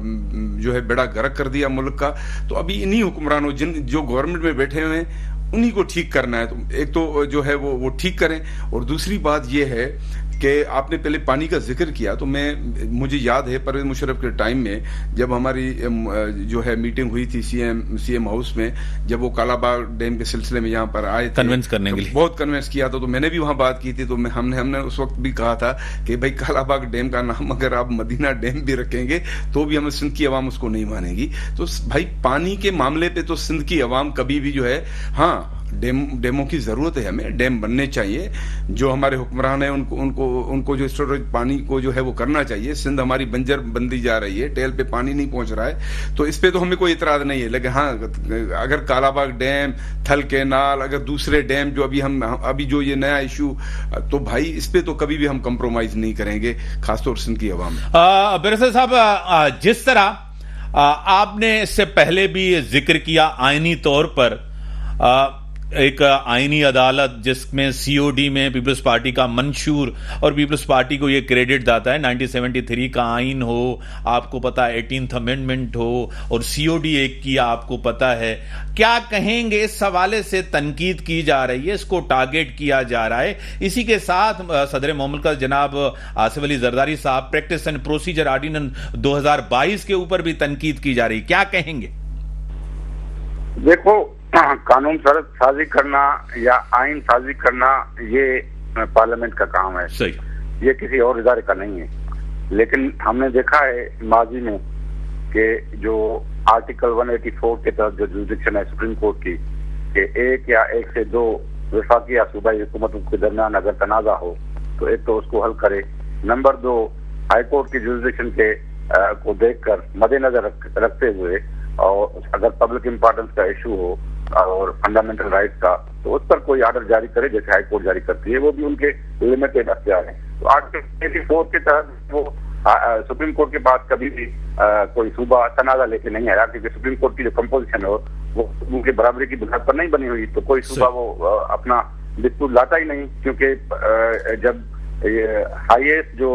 [SPEAKER 2] जो है बेड़ा गर्क कर दिया मुल्क का, तो अभी इन्हीं हुक्मरानों जो गवर्नमेंट में बैठे हुए हैं उन्हीं को ठीक करना है। तो एक तो जो है वो ठीक करें, और दूसरी बात ये है कि आपने पहले पानी का जिक्र किया, तो मुझे याद है परवेज मुशर्रफ के टाइम में जब हमारी जो है मीटिंग हुई थी सीएम हाउस में, जब वो कालाबाग डैम के सिलसिले में यहाँ पर आए थे
[SPEAKER 1] कन्विंस करने के लिए,
[SPEAKER 2] बहुत कन्विंस किया था। तो मैंने भी वहाँ बात की थी, तो हमने उस वक्त भी कहा था कि भाई कालाबाग डैम का नाम अगर आप मदीना डैम भी रखेंगे तो भी हमें सिंध की आवाम उसको नहीं मानेगी। तो भाई पानी के मामले पे तो सिंध की आवाम कभी भी जो है, हाँ डैमों की जरूरत है, हमें डैम बनने चाहिए। जो हमारे हुक्मरान है उनको जो स्टोरेज पानी को जो है वो करना चाहिए। सिंध हमारी बंजर बनती जा रही है, टेल पे पानी नहीं पहुंच रहा है, तो इस पे तो हमें कोई इतराज नहीं है। लेकिन हाँ, अगर कालाबाग डैम, थल कैनाल, अगर दूसरे डैम जो अभी जो ये नया इशू, तो भाई इस पे तो कभी भी हम कंप्रोमाइज नहीं करेंगे, खासतौर सिंध की आवाम।
[SPEAKER 1] बैरिस्टर साहब, जिस तरह आपने इससे पहले भी जिक्र किया आईनी तौर पर एक आईनी अदालत जिसमें सीओडी में पीपल्स पार्टी का मंशूर, और पीपल्स पार्टी को ये क्रेडिट जाता है 1973 का आइन हो, आपको पता है 18th अमेंडमेंट हो, और सीओडी एक की आपको पता है। क्या कहेंगे, इस हवाले से तनकीद की जा रही है, इसको टारगेट किया जा रहा है। इसी के साथ सदर मुमलिकत जनाब आसिफ अली जरदारी साहब प्रैक्टिस एंड प्रोसीजर ऑर्डिनेंस 2022 के ऊपर भी तनकीद की जा रही है, क्या कहेंगे?
[SPEAKER 4] देखो, कानून साजी करना या आइन साजी करना ये पार्लियामेंट का काम है,
[SPEAKER 1] सही,
[SPEAKER 4] ये किसी और इदारे का नहीं है। लेकिन हमने देखा है माजी में कि जो आर्टिकल 184 के तहत जो जुरिडिक्शन है सुप्रीम कोर्ट की, कि एक या एक से दो वफाकी या सूबाई हुकूमतों के दरमियान अगर तनाजा हो तो एक तो उसको हल करे। नंबर 2, हाई कोर्ट की जुरिडिक्शन के को देखकर मद्देनजर रखते हुए, और अगर पब्लिक इंपॉर्टेंस का इशू हो और फंडामेंटल राइट का, तो उस पर कोई ऑर्डर जारी करे जैसे हाई कोर्ट जारी करती है, वो भी उनके लिमिटेड अख्तियार है। तो आर्टिकल 84 के तहत वो सुप्रीम कोर्ट के पास कभी भी कोई सूबा तनाजा लेके नहीं आया, क्योंकि सुप्रीम कोर्ट की जो कंपोजिशन है वो उनके बराबरी की बुनियाद पर नहीं बनी हुई, तो कोई सूबा वो अपना डिस्प्यूट लाता ही नहीं। क्योंकि जब हाईएस्ट जो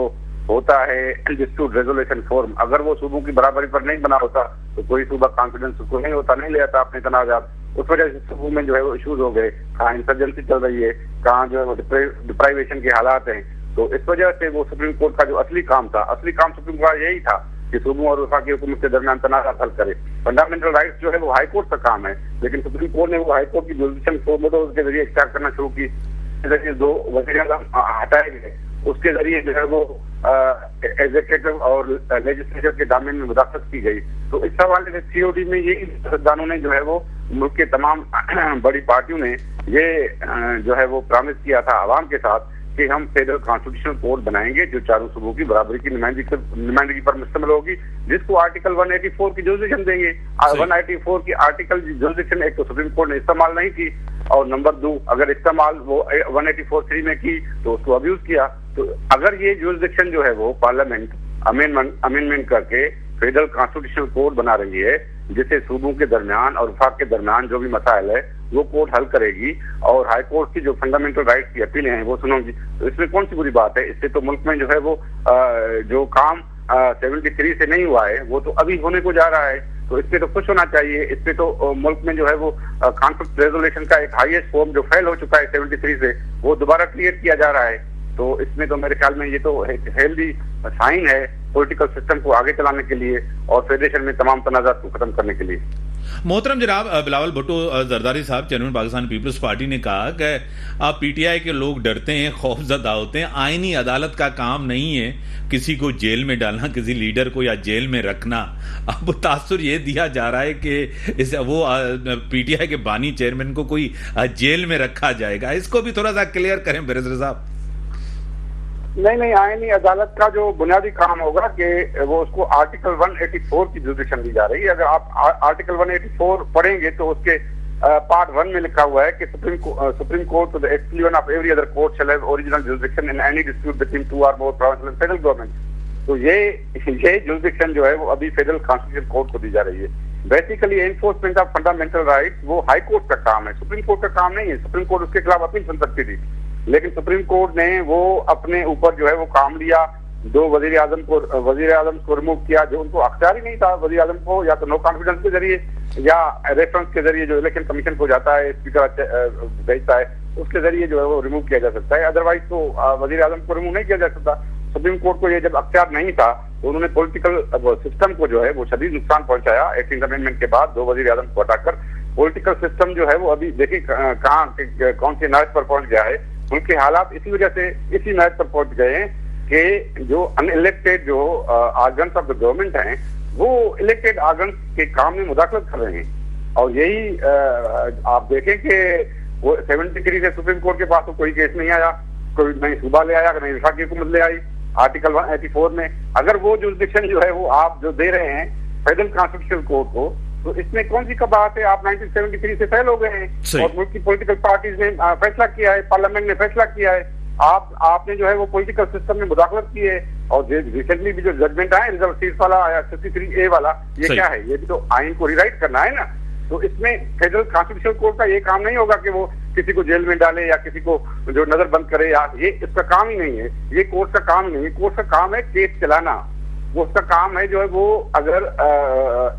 [SPEAKER 4] होता है डिस्प्यूट रेजोल्यूशन फोरम, अगर वो सूबों की बराबरी पर नहीं बना होता तो कोई सूबा कॉन्फिडेंस उसको नहीं होता, नहीं ले आता अपने तनाजात। उस वजह से सूबों में जो है वो इश्यूज हो गए, कहाँ इंसर्जेंसी चल रही है, कहाँ जो है वो डिप्राइवेशन के हालात हैं। तो इस वजह से वो सुप्रीम कोर्ट का जो असली काम सुप्रीम कोर्ट यही था कि सूबों और वफाकी हुकूमत के दरमियान तनाज़ा हल करे। फंडामेंटल राइट्स जो है वो हाई कोर्ट का काम है, लेकिन सुप्रीम कोर्ट ने वो हाई कोर्ट की जुरिडिक्शन को के जरिए इख्तियार करना शुरू की, जरिए 2 वज़ीर आज़म हटाए गए, उसके जरिए जो है वो एग्जीक्यूटिव और लेजिस्लेचर के दामन में मुदाखलत की गई। तो इस हवाले से सीओडी में ये सियासतदानों ने जो है वो मुल्क के तमाम बड़ी पार्टियों ने ये जो है वो प्रॉमिस किया था आवाम के साथ कि हम फेडरल कॉन्स्टिट्यूशनल कोर्ट बनाएंगे जो चारों सूबों की बराबरी की नुमाइंदगी पर मुश्तमिल होगी, जिसको आर्टिकल 184 की जुरिडिक्शन देंगे। 184 की आर्टिकल जुरिडिक्शन एक तो सुप्रीम कोर्ट ने इस्तेमाल नहीं की, और नंबर 2 अगर इस्तेमाल वो 184(3) में की तो उसको अब्यूज किया। तो अगर ये जुरिडिक्शन जो है वो पार्लियामेंट अमेंडमेंट करके फेडरल कॉन्स्टिट्यूशनल कोर्ट बना रही है, जिसे सूबों के दरमियान और वफाक के दरमियान जो भी मसाइल है वो कोर्ट हल करेगी, और हाई कोर्ट की जो फंडामेंटल राइट्स की अपीलें हैं वो सुनोगी, तो इसमें कौन सी बुरी बात है? इससे तो मुल्क में जो है वो जो काम 73 से नहीं हुआ है वो तो अभी होने को जा रहा है, तो इस पे तो खुश होना चाहिए। इस पे तो मुल्क में जो है वो कॉन्फ्लिक्ट रेजोल्यूशन का एक हाईएस्ट फॉर्म जो फेल हो चुका है 73 से, वो दोबारा क्रिएट किया जा रहा है। तो इसमें तो मेरे ख्याल में ये तो एक हेल्दी साइन है पॉलिटिकल सिस्टम को आगे चलाने के लिए और फेडरेशन में तमाम तनाज़ात को खत्म करने के लिए।
[SPEAKER 1] मोहतरम जनाब बिलावल भुट्टो जरदारी साहब, चेयरमैन पाकिस्तान पीपल्स पार्टी ने कहा कि आप पीटीआई के लोग डरते हैं, खौफजदा होते हैं, आईनी अदालत का काम नहीं है किसी को जेल में डालना, किसी लीडर को या जेल में रखना। अब तासुर ये दिया जा रहा है कि वो पीटीआई के बानी चेयरमैन को कोई जेल में रखा जाएगा, इसको भी थोड़ा सा क्लियर करें बैरिस्टर साहब।
[SPEAKER 4] नहीं, आईनी अदालत का जो बुनियादी काम होगा कि वो उसको आर्टिकल 184 की जुरिडिक्शन दी जा रही है। अगर आप आर्टिकल 184 पढ़ेंगे तो उसके पार्ट 1 में लिखा हुआ है कि supreme court to the exclusion of every other court shall have original jurisdiction in any dispute between 2 or more provincial and federal government. तो ये जुरिसडिक्शन जो है वो अभी फेडरल कॉन्स्टिट्यूशन कोर्ट को दी जा रही है। Basically enforcement of fundamental rights वो हाई कोर्ट का काम है, सुप्रीम कोर्ट का काम नहीं है। सुप्रीम कोर्ट उसके खिलाफ अपील सुन सकती थी, लेकिन सुप्रीम कोर्ट ने वो अपने ऊपर जो है वो काम लिया। 2 वजीर आजम को रिमूव किया, जो उनको अख्तियार ही नहीं था वजीर आजम को, या तो नो कॉन्फिडेंस के जरिए या रेफरेंस के जरिए जो इलेक्शन कमीशन को जाता है, स्पीकर भेजता है, उसके जरिए जो है वो रिमूव किया जा सकता है। अदरवाइज तो वजीर आजम को रिमूव नहीं किया जा सकता। सुप्रीम कोर्ट को ये जब अख्तियार नहीं था तो उन्होंने पॉलिटिकल सिस्टम को जो है वो शदीद नुकसान पहुंचाया। 18th अमेंडमेंट के बाद 2 वजीर आजम को हटाकर पॉलिटिकल सिस्टम जो है वो अभी देखिए कौन सी नहज पर पहुंच गया है। उनके हालात इसी वजह से इसी नहज पर पहुंच गए हैं कि जो अनइलेक्टेड जो आर्गन्स ऑफ द गवर्नमेंट हैं वो इलेक्टेड आर्गन्स के काम में मुदाखलत कर रहे हैं। और यही आप देखें कि वो 73 से सुप्रीम कोर्ट के पास तो कोई केस नहीं आया, कोई नहीं सूबा ले आया, नहीं विफाकी हुकूमत ले आई। आर्टिकल 184 में अगर वो जुरिसडिक्शन जो है वो आप जो दे रहे हैं फेडरल कॉन्स्टिट्यूशनल कोर्ट को, तो इसमें कौन सी कबात है? आप 1973 से फेल हो गए हैं और मुल्क की पॉलिटिकल पार्टीज ने फैसला किया है, पार्लियामेंट ने फैसला किया है, आपने जो है वो पॉलिटिकल सिस्टम में मुदाखलत की है। और रिसेंटली भी जो जजमेंट आया रिजर्व सीट वाला आया 53A वाला, ये क्या है? ये भी तो आइन को रिराइट करना है ना। तो इसमें फेडरल कॉन्स्टिट्यूशनल कोर्ट का ये काम नहीं होगा कि वो किसी को जेल में डाले या किसी को जो नजर बंद करे, या ये इसका काम ही नहीं है, ये कोर्ट का काम नहीं है। कोर्ट का काम है केस चलाना, वो उसका काम है जो है वो अगर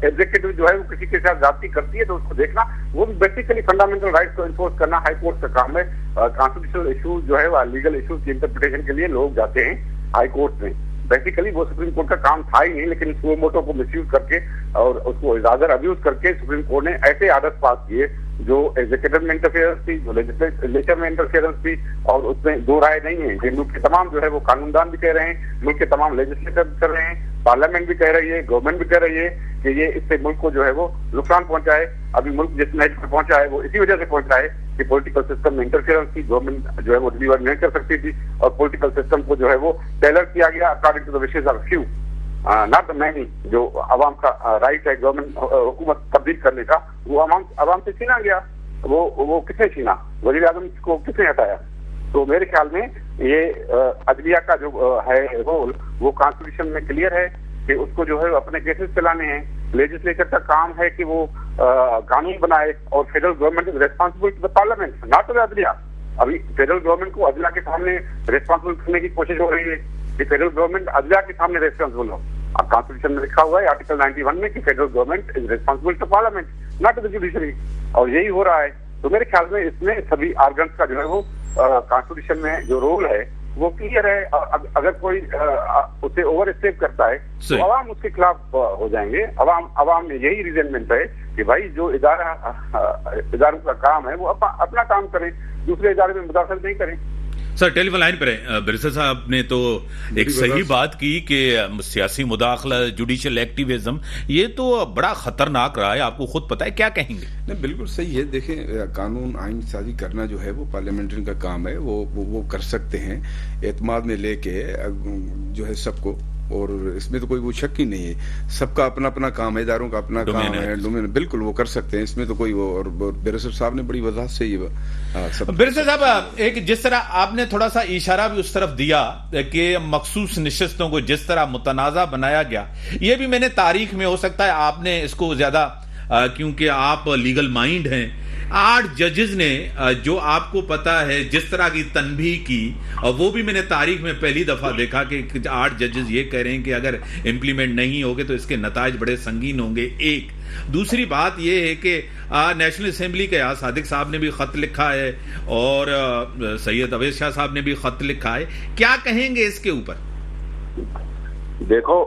[SPEAKER 4] एग्जीक्यूटिव जो है वो किसी के साथ ज्यादती करती है तो उसको देखना, वो भी बेसिकली फंडामेंटल राइट्स को इन्फोर्स करना हाई कोर्ट का काम है। कॉन्स्टिट्यूशनल इशूज जो है लीगल इशूज की इंटरप्रिटेशन के लिए लोग जाते हैं हाई कोर्ट में। बेसिकली वो सुप्रीम कोर्ट का काम था ही नहीं, लेकिन सुओ मोटो को मिसयूज करके और उसको इजाजर अब्यूज करके सुप्रीम कोर्ट ने ऐसे आर्डर्स पास किए जो एग्जीक्यूटिव में इंटरफेरेंस थी, जो लेजिस्लेचर में इंटरफेरेंस थी, और उसमें दो राय नहीं है। ये मुल्क के तमाम जो है वो कानूनदान भी कह रहे हैं, मुल्क के तमाम लेजिस्लेचर भी कर रहे हैं, पार्लियामेंट भी कह रही है, गवर्नमेंट भी कह रही है कि ये इससे मुल्क को जो है वो नुकसान पहुंचा है। अभी मुल्क जिस नहज पर पहुंचा है वो इसी वजह से पहुंचा है कि पॉलिटिकल सिस्टम में इंटरफेरेंस थी, गवर्नमेंट जो है वो डिलीवर नहीं कर सकती थी, और पॉलिटिकल सिस्टम को जो है वो टेलर किया गया according to the wishes of few, not the many. जो अवाम का राइट है गवर्नमेंट हुकूमत तब्दील करने का, वो अवाम से छीना गया। वो किसने छीना? वजीर आजम को किसने हटाया? तो मेरे ख्याल में ये अदलिया का जो है रोल वो कॉन्स्टिट्यूशन में क्लियर है कि उसको जो है अपने केसेस चलाने हैं। लेजिस्लेचर का काम है कि वो कानून बनाए, और federal government is responsible to the parliament, not to the अदलिया। अभी फेडरल गवर्नमेंट को अदलिया के सामने रेस्पॉन्सिबल करने की कोशिश हो रही है कि फेडरल गवर्नमेंट अदलिया के सामने रेस्पॉन्सिबल हो। अब कॉन्स्टिट्यूशन में लिखा हुआ है आर्टिकल 91 में कि federal government is responsible to parliament, not to the judiciary, और यही हो रहा है। तो मेरे ख्याल में इसमें सभी आर्गन्स का जो है वो कॉन्स्टिट्यूशन में जो रोल है वो क्लियर है। अगर कोई उसे ओवर स्टेप करता है तो अवाम उसके खिलाफ हो जाएंगे। अवाम में यही रिजेंटमेंट है कि भाई जो इदारों का काम है वो अपना काम करें, दूसरे इदारे में मुदाखलत नहीं करें।
[SPEAKER 1] सर टेलीफोन लाइन पर है बिरसा साहब ने तो एक सही बात की कि सियासी मुदाखला, जुडिशियल एक्टिविज्म, ये तो बड़ा खतरनाक रहा है, आपको खुद पता है, क्या कहेंगे?
[SPEAKER 2] नहीं, बिल्कुल सही है। देखें, कानून आइन साजी करना जो है वो पार्लियामेंट्री का काम है, वो कर सकते हैं एतमाद में लेके जो है सबको, और इसमें तो कोई वो शक ही नहीं है। सबका अपना अपना काम है, इदारों का अपना काम है, डोमेन, बिल्कुल वो कर सकते हैं, इसमें तो कोई वो। और बिरसा साहब ने बड़ी वजह से ये
[SPEAKER 1] बिरसा साहब एक जिस तरह आपने थोड़ा सा इशारा भी उस तरफ दिया कि मखसूस नशिस्तों को जिस तरह मुतनाज़ा बनाया गया, ये भी मैंने तारीख में, हो सकता है आपने इसको ज्यादा क्योंकि आप लीगल माइंड हैं, 8 जजेस ने जो आपको पता है जिस तरह की तनबीह की, और वो भी मैंने तारीख में पहली दफा देखा कि 8 जजेस ये कह रहे हैं कि अगर इम्प्लीमेंट नहीं होगे तो इसके नताइज बड़े संगीन होंगे। एक दूसरी बात ये है कि नेशनल असेंबली के सादिक साहब ने भी खत लिखा है और सैयद अवैस शाह साहब ने भी खत लिखा है, क्या कहेंगे इसके ऊपर?
[SPEAKER 4] देखो,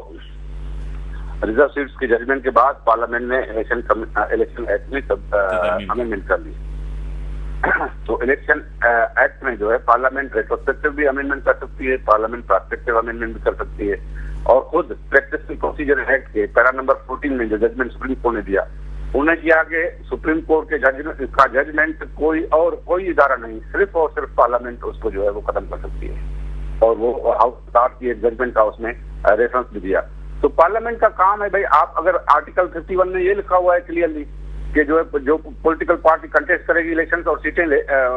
[SPEAKER 4] रिजर्व सीट्स के जजमेंट के बाद पार्लियामेंट ने इलेक्शन एक्ट में अमेंडमेंट कर ली। तो इलेक्शन एक्ट में जो है पार्लियामेंट रेट्रोस्पेक्टिव भी अमेंडमेंट कर सकती है, पार्लियामेंट प्रॉस्पेक्टिव अमेंडमेंट भी कर सकती है, और खुद प्रैक्टिस प्रोसीजर एक्ट के पैरा नंबर 14 में जो जजमेंट सुप्रीम कोर्ट ने दिया, उन्हें किया कि सुप्रीम कोर्ट के जजमेंट कोई इदारा नहीं, सिर्फ और सिर्फ पार्लियामेंट उसको जो है वो खत्म कर सकती है, और वो हाउस की एक जजमेंट का उसमें रेफरेंस भी दिया। तो पार्लियामेंट का काम है भाई, आप अगर आर्टिकल 51 में ये लिखा हुआ है क्लियरली کہ जो पॉलिटिकल पार्टी कंटेस्ट करेगी इलेक्शन और सीटें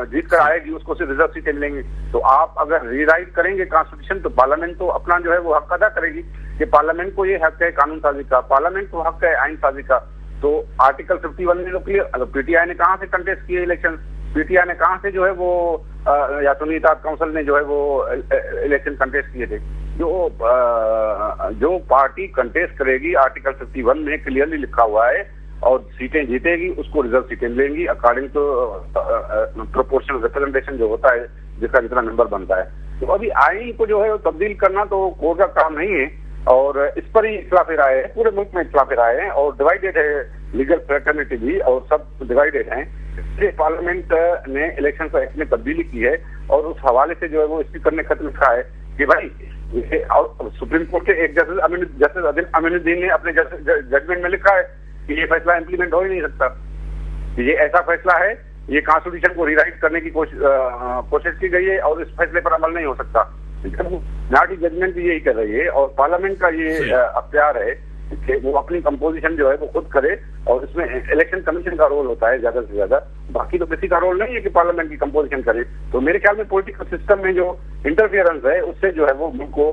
[SPEAKER 4] जीत कर आएगी उसको सिर्फ रिजर्व सीटें मिलेंगी। तो आप अगर रीराइट करेंगे कॉन्स्टिट्यूशन तो पार्लियामेंट तो अपना जो है वो हक अदा करेगी कि पार्लियामेंट को ये हक है कानून साजी का, पार्लियामेंट को हक है आइन साजी का। तो आर्टिकल 51 में तो क्लियर, पीटीआई ने कहाँ से कंटेस्ट किए इलेक्शन, पीटीआई ने कहाँ से जो है वो या सुन्नी-इत्तेहाद काउंसिल ने जो है वो इलेक्शन कंटेस्ट किए थे। जो पार्टी कंटेस्ट करेगी आर्टिकल 51 में क्लियरली लिखा हुआ है और सीटें जीतेगी उसको रिजर्व सीटें मिलेंगी अकॉर्डिंग टू प्रोपोर्शनल रिप्रेजेंटेशन जो होता है जिसका जितना नंबर बनता है। तो अभी आईन को जो है वो तब्दील करना तो कोर्ट का काम नहीं है और इस पर ही इख्तिलाफ राय है, पूरे मुल्क में इख्तिलाफ राय है और डिवाइडेड है लीगल फ्रेटर्निटी भी और सब डिवाइडेड हैं। इसलिए पार्लियामेंट ने इलेक्शन एक्ट में तब्दीली की है और उस हवाले से जो है वो स्पीकर ने खत लिखा है कि भाई और सुप्रीम कोर्ट के एक जस्टिस अमीनुद्दीन ने अपने जजमेंट में लिखा है कि ये फैसला इम्प्लीमेंट हो ही नहीं सकता, कि ये ऐसा फैसला है, ये कॉन्स्टिट्यूशन को रीराइट करने की कोशिश की गई है और इस फैसले पर अमल नहीं हो सकता। नाटी जजमेंट भी यही कर रही है और पार्लियामेंट का ये अख्तियार है कि वो अपनी कंपोजिशन जो है वो खुद करे और इसमें इलेक्शन कमीशन का रोल होता है ज्यादा से ज्यादा, बाकी तो किसी का रोल नहीं है कि पार्लियामेंट की कंपोजिशन करे। तो मेरे ख्याल में पॉलिटिकल सिस्टम में जो इंटरफियरेंस है उससे जो है वो मुल्क को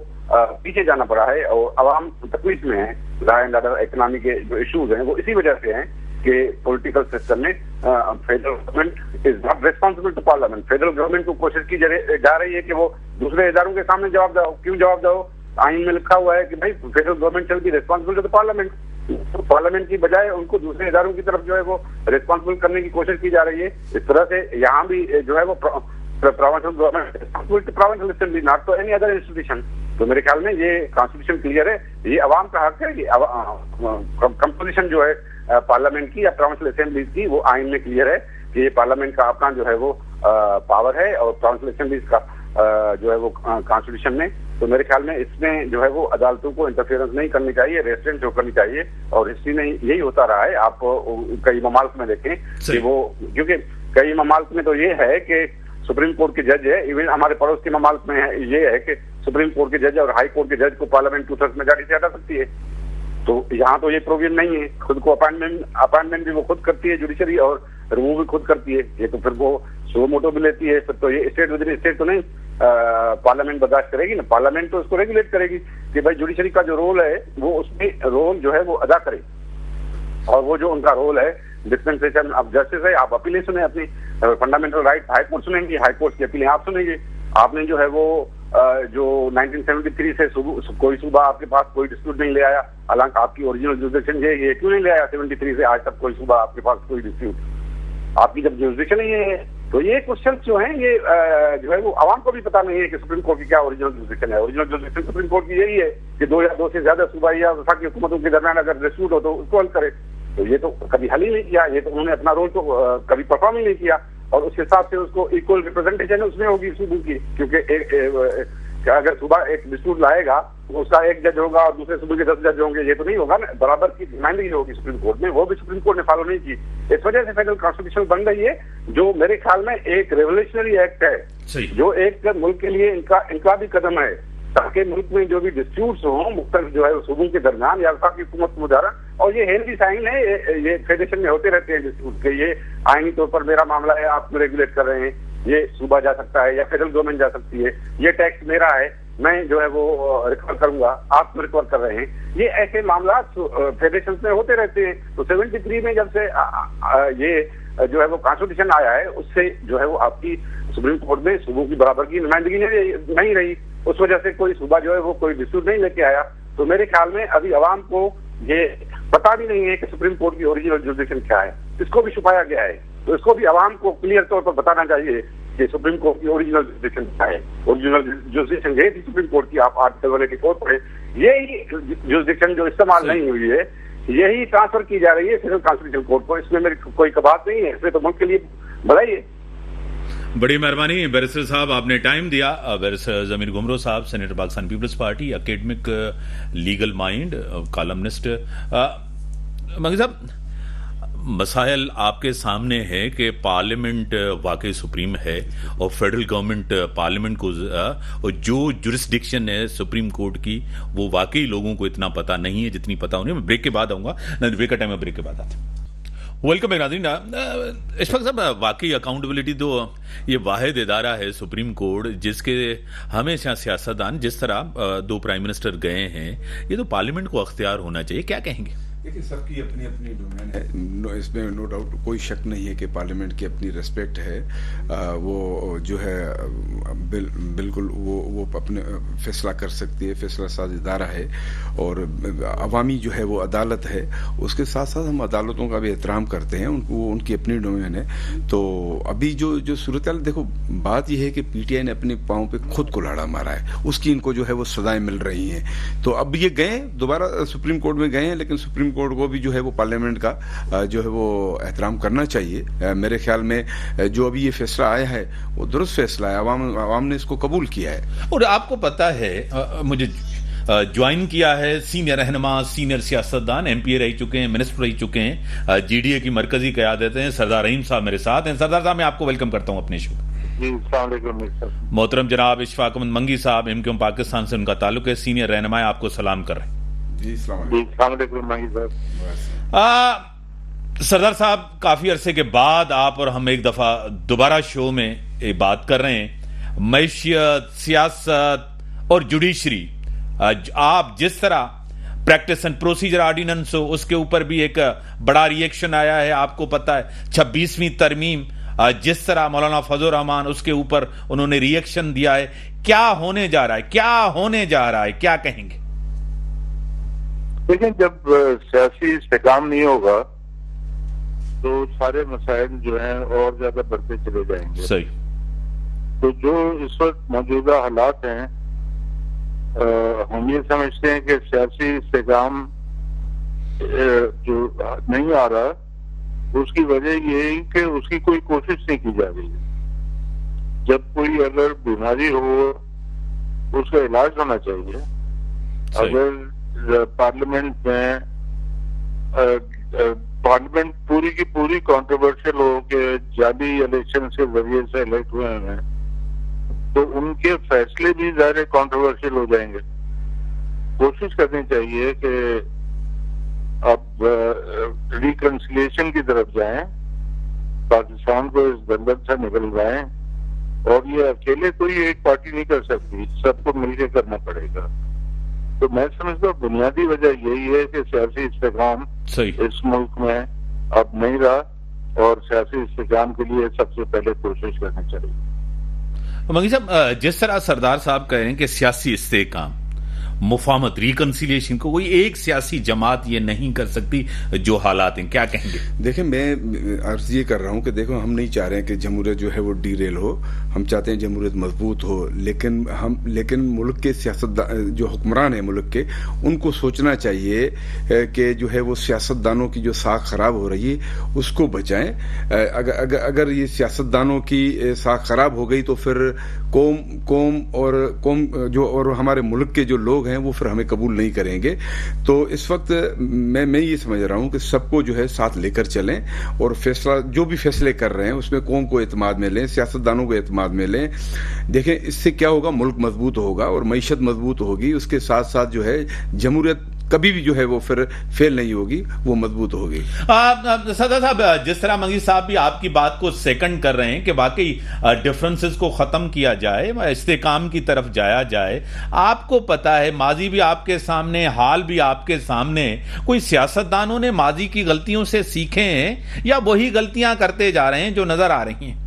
[SPEAKER 4] पीछे जाना पड़ा है और अवाम तकलीफ में है। लॉ एंड ऑर्डर इकोनॉमी के जो इश्यूज हैं वो इसी वजह से हैं कि पॉलिटिकल सिस्टम में federal government is not responsible to parliament. Federal government को कोशिश की जा रही है कि वो दूसरे इदारों के सामने जवाब दो। क्यों जवाब दो? आइन में लिखा हुआ है कि भाई federal government shall be responsible to the parliament. तो पार्लियामेंट की बजाय उनको दूसरे इदारों की तरफ जो है वो रिस्पॉन्सिबल करने की कोशिश की जा रही है। इस तरह से यहाँ भी जो है वो provincial government responsible to provincial assembly not to any other institution. तो मेरे ख्याल में ये कॉन्स्टिट्यूशन क्लियर है, ये अवाम का हक है, ये कंपोजिशन जो है पार्लियामेंट की या प्रोविंशियल असेंबलीज की वो आइन में क्लियर है कि ये पार्लियामेंट का अपना जो है वो पावर है और प्रोविंशियल असेंबलीज का जो है वो कॉन्स्टिट्यूशन में। तो मेरे ख्याल में इसमें जो है वो अदालतों को इंटरफेरेंस नहीं करनी चाहिए, रेस्ट्रेंट जो करनी चाहिए और हिस्ट्री में यही होता रहा है। आप कई ममालिक में देखें कि वो, क्योंकि कई ममालिक में तो ये है कि सुप्रीम कोर्ट के जज है, इवन हमारे पड़ोस के ममालिक में ये है कि सुप्रीम कोर्ट के जज और हाई कोर्ट के जज को पार्लियामेंट 2/3 मेजॉरिटी से हटा सकती है। तो यहाँ तो ये प्रोविजन नहीं है। खुद को अपॉइंटमेंट भी वो खुद करती है जुडिशरी और रिमूव भी खुद करती है। ये तो फिर वो सो मोटो भी लेती है, फिर तो ये स्टेट विद स्टेट तो नहीं पार्लियामेंट बर्दाश्त करेगी ना। पार्लियामेंट तो उसको रेगुलेट करेगी कि भाई जुडिशरी का जो रोल है वो उसमें रोल जो है वो अदा करे और वो जो उनका रोल है डिस्पेंसेशन ऑफ जस्टिस है। आप अपीलें सुने, अपनी फंडामेंटल राइट हाई कोर्ट सुनेंगे, हाई कोर्ट की अपीलें आप सुनेंगे। आपने जो है वो जो 1973 से कोई सूबा आपके पास कोई डिस्प्यूट नहीं ले आया, हालांकि आपकी ओरिजिनल जुरिसडिक्शन ये क्यों नहीं ले आया 73 से आज तक कोई सूबा आपके पास कोई डिस्प्यूट? आपकी जब जुरिसडिक्शन ही है तो ये क्वेश्चन जो हैं ये जो है वो आवाम को भी पता नहीं है कि सुप्रीम कोर्ट की क्या ओरिजिनल जुरिसडिक्शन है। ओरिजिनल जुरिसडिक्शन सुप्रीम कोर्ट की यही है कि 2 या 2 से ज्यादा सूबाई या वफाकी हुकूमतों के दरमियान अगर डिस्प्यूट हो तो उसको हल करे। तो ये तो कभी हल ही नहीं किया, ये तो उन्होंने अपना रोल तो कभी परफॉर्म ही नहीं किया और उस हिसाब से उसको इक्वल रिप्रेजेंटेशन उसमें होगी सूबों की, क्योंकि अगर सूबा एक डिस्प्यूट लाएगा तो उसका एक जज होगा और दूसरे सूबे के 10 जज होंगे, ये तो नहीं होगा ना। बराबर की नुमाइंदगी होगी सुप्रीम कोर्ट में, वो भी सुप्रीम कोर्ट ने फॉलो नहीं की। इस वजह से फेडरल कॉन्स्टिट्यूशन बन रही है जो मेरे ख्याल में एक रेवोल्यूशनरी एक्ट है, जो एक मुल्क के लिए इनका भी कदम है ताकि मुल्क में जो भी डिस्प्यूट्स हों मुख्तलिफ जो है सूबों के दरमियान या वफाकी हुकूमत मुदारा, और ये हेल्दी साइन है, ये फेडरेशन में होते रहते हैं डिस्प्यूट के। ये आईनी तौर पर मेरा मामला है, आप रेगुलेट कर रहे हैं, ये सूबा जा सकता है या फेडरल गवर्नमेंट जा सकती है, ये टैक्स मेरा है, मैं जो है वो रिकवर करूंगा, आप रिकवर कर रहे हैं। ये ऐसे मामला फेडरेशन में होते रहते हैं। तो 73 में जब से ये जो है वो कॉन्स्टिट्यूशन आया है उससे जो है वो आपकी सुप्रीम कोर्ट में सूबों की बराबर की नुमाइंदगी नहीं रही, उस वजह से कोई सूबा जो है वो कोई डिस्प्यूट नहीं लेके आया। तो मेरे ख्याल में अभी अवाम को ये पता भी नहीं है कि सुप्रीम कोर्ट की ओरिजिनल जुरिसडिक्शन क्या है, इसको भी छुपाया गया है। तो इसको भी अवाम को क्लियर तौर पर बताना चाहिए कि सुप्रीम कोर्ट की ओरिजिनल जुरिसडिक्शन क्या है। ओरिजिनल जुरिसडिक्शन यही थी सुप्रीम कोर्ट की, आप आर्टिकल 184 पढ़े, यही जुरिसडिक्शन जो इस्तेमाल नहीं हुई है यही ट्रांसफर की जा रही है फेडरल कॉन्स्टिट्यूशनल कोर्ट को। इसमें मेरी कोई बात नहीं है, इसमें तो मुल्क के लिए भलाई है।
[SPEAKER 1] बड़ी मेहरबानी बैरिस्टर साहब, आपने टाइम दिया। बैरिस्टर जमीर घुमरो साहब, senator Pakistan Peoples Party, academic legal mind, columnist. Mangi साहब, मसाइल आपके सामने है कि पार्लियामेंट वाकई सुप्रीम है और फेडरल गवर्नमेंट पार्लियामेंट को जो जुरिसडिक्शन है सुप्रीम कोर्ट की वो वाकई लोगों को इतना पता नहीं है जितनी पता उन्हें। मैं ब्रेक के बाद आऊंगा, नहीं ब्रेक का टाइम है, ब्रेक के बाद आते हैं। वेलकम नाज़रीन। इशफाक साहब, वाकई अकाउंटेबिलिटी तो ये वाहिद इदारा है सुप्रीम कोर्ट जिसके हमेशा सियासतदान, जिस तरह दो प्राइम मिनिस्टर गए हैं, ये तो पार्लियामेंट को अख्तियार होना चाहिए, क्या कहेंगे?
[SPEAKER 2] देखिए, सबकी अपनी अपनी डोमेन है, इसमें नो डाउट कोई शक नहीं है कि पार्लियामेंट की अपनी रेस्पेक्ट है। वो जो है बिल्कुल वो अपने फैसला कर सकती है, फैसला साज इदारा है और अवामी जो है वो अदालत है। उसके साथ साथ हम अदालतों का भी एहतराम करते हैं, उनकी अपनी डोमेन है। तो अभी जो सूरत हाल, देखो बात यह है कि पीटीआई ने अपने पाँव पे खुद कुल्हाड़ा मारा है, उसकी इनको जो है वो सजाएं मिल रही हैं। तो अब ये गए दोबारा सुप्रीम कोर्ट में गए हैं, लेकिन सुप्रीम कोर्ट को भी जो है वो पार्लियामेंट का जो है वो एहतराम करना चाहिए। मेरे ख्याल में जो अभी ये फैसला आया है वो दुरुस्त फैसला है, आवाम ने इसको कबूल किया है।
[SPEAKER 1] और आपको पता है, मुझे ज्वाइन किया है सीनियर रहनुमा, सीनियर सियासतदान, एमपीए रह चुके हैं, मिनिस्टर रह चुके हैं, जीडीए की मरकजी क़यादत हैं, सरदार रहीम साहब मेरे साथ हैं। सरदार साहब, मैं आपको वेलकम करता हूं अपने शो। मोहतरम जनाब इशफाक अहमद मंगी साहब, एमक्यूएम पाकिस्तान से उनका ताल्लुक है, सीनियर रहनुमा, आपको सलाम कर रहे हैं। सरदार साहब, काफी अरसे के बाद आप और हम एक दफा दोबारा शो में एक बात कर रहे हैं। मैशियत, सियासत और जुडिशरी, आप जिस तरह प्रैक्टिस एंड प्रोसीजर ऑर्डिनेंस हो, उसके ऊपर भी एक बड़ा रिएक्शन आया है। आपको पता है 26वीं तरमीम, जिस तरह मौलाना फजल रहमान, उसके ऊपर उन्होंने रिएक्शन दिया है। क्या होने जा रहा है, क्या होने जा रहा है, क्या कहेंगे?
[SPEAKER 3] लेकिन जब सियासी इस्तेकाम नहीं होगा तो सारे मसाइल जो हैं और ज्यादा बढ़ते चले जाएंगे।
[SPEAKER 1] सही।
[SPEAKER 3] तो जो इस वक्त मौजूदा हालात हैं, हम ये समझते हैं कि सियासी इस्तेकाम जो नहीं आ रहा, उसकी वजह ये है कि उसकी कोई कोशिश नहीं की जा रही है। जब कोई अगर बीमारी हो उसका इलाज होना चाहिए। अगर पार्लियामेंट में पार्लियामेंट पूरी की पूरी कंट्रोवर्शियल हो के जाली इलेक्शन के जरिए से इलेक्ट हुए हैं, तो उनके फैसले भी ज़ाहिर कंट्रोवर्शियल हो जाएंगे। कोशिश करनी चाहिए कि अब रिकंसिलिएशन की तरफ जाएं, पाकिस्तान को इस दलदल से निकलवाएं, और ये अकेले कोई एक पार्टी नहीं कर सकती, सबको मिलकर करना पड़ेगा। तो मैं समझता हूँ बुनियादी वजह यही है कि सियासी इस्तेकाम इस मुल्क में अब नहीं रहा, और सियासी इस्तेकाम के लिए सबसे पहले कोशिश करनी चाहिए।
[SPEAKER 1] मंगी साहब, जिस तरह सरदार साहब कह रहे हैं कि सियासी इस्तेकाम, मुफाहमत, रिकंसिलिएशन को कोई एक सियासी जमात ये नहीं कर सकती जो हालात हैं, क्या कहेंगे?
[SPEAKER 2] देखिए, मैं अर्ज ये कर रहा हूँ कि देखो, हम नहीं चाह रहे हैं कि जमहूरियत जो है वो डीरेल हो, हम चाहते हैं जमहूरियत मजबूत हो। लेकिन मुल्क के सियासतदान जो हुक्मरान हैं मुल्क के, उनको सोचना चाहिए कि जो है वो सियासतदानों की जो साख खराब हो रही है उसको बचाएं। अगर ये सियासतदानों की साख खराब हो गई तो फिर कौम और हमारे मुल्क के जो लोग हैं वो फिर हमें कबूल नहीं करेंगे। तो इस वक्त मैं ये समझ रहा हूँ कि सबको जो है साथ लेकर चलें, और फैसला जो भी फैसले कर रहे हैं उसमें कौम को एतमाद में लें, सियासतदानों को एतमाद में लें। देखें, इससे क्या होगा, मुल्क मजबूत होगा और मईशत मजबूत होगी। उसके साथ साथ जो है जमहूरियत कभी भी जो है वो फिर फेल नहीं होगी, वो मजबूत होगी।
[SPEAKER 1] सरदार साहब, जिस तरह मंगी साहब भी आपकी बात को सेकंड कर रहे हैं कि वाकई डिफरेंसेस को खत्म किया जाए, इस्तेकाम की तरफ जाया जाए, आपको पता है माजी भी आपके सामने, हाल भी आपके सामने, कोई सियासतदानों ने माजी की गलतियों से सीखे हैं या वही गलतियां करते जा रहे हैं जो नजर आ रही हैं?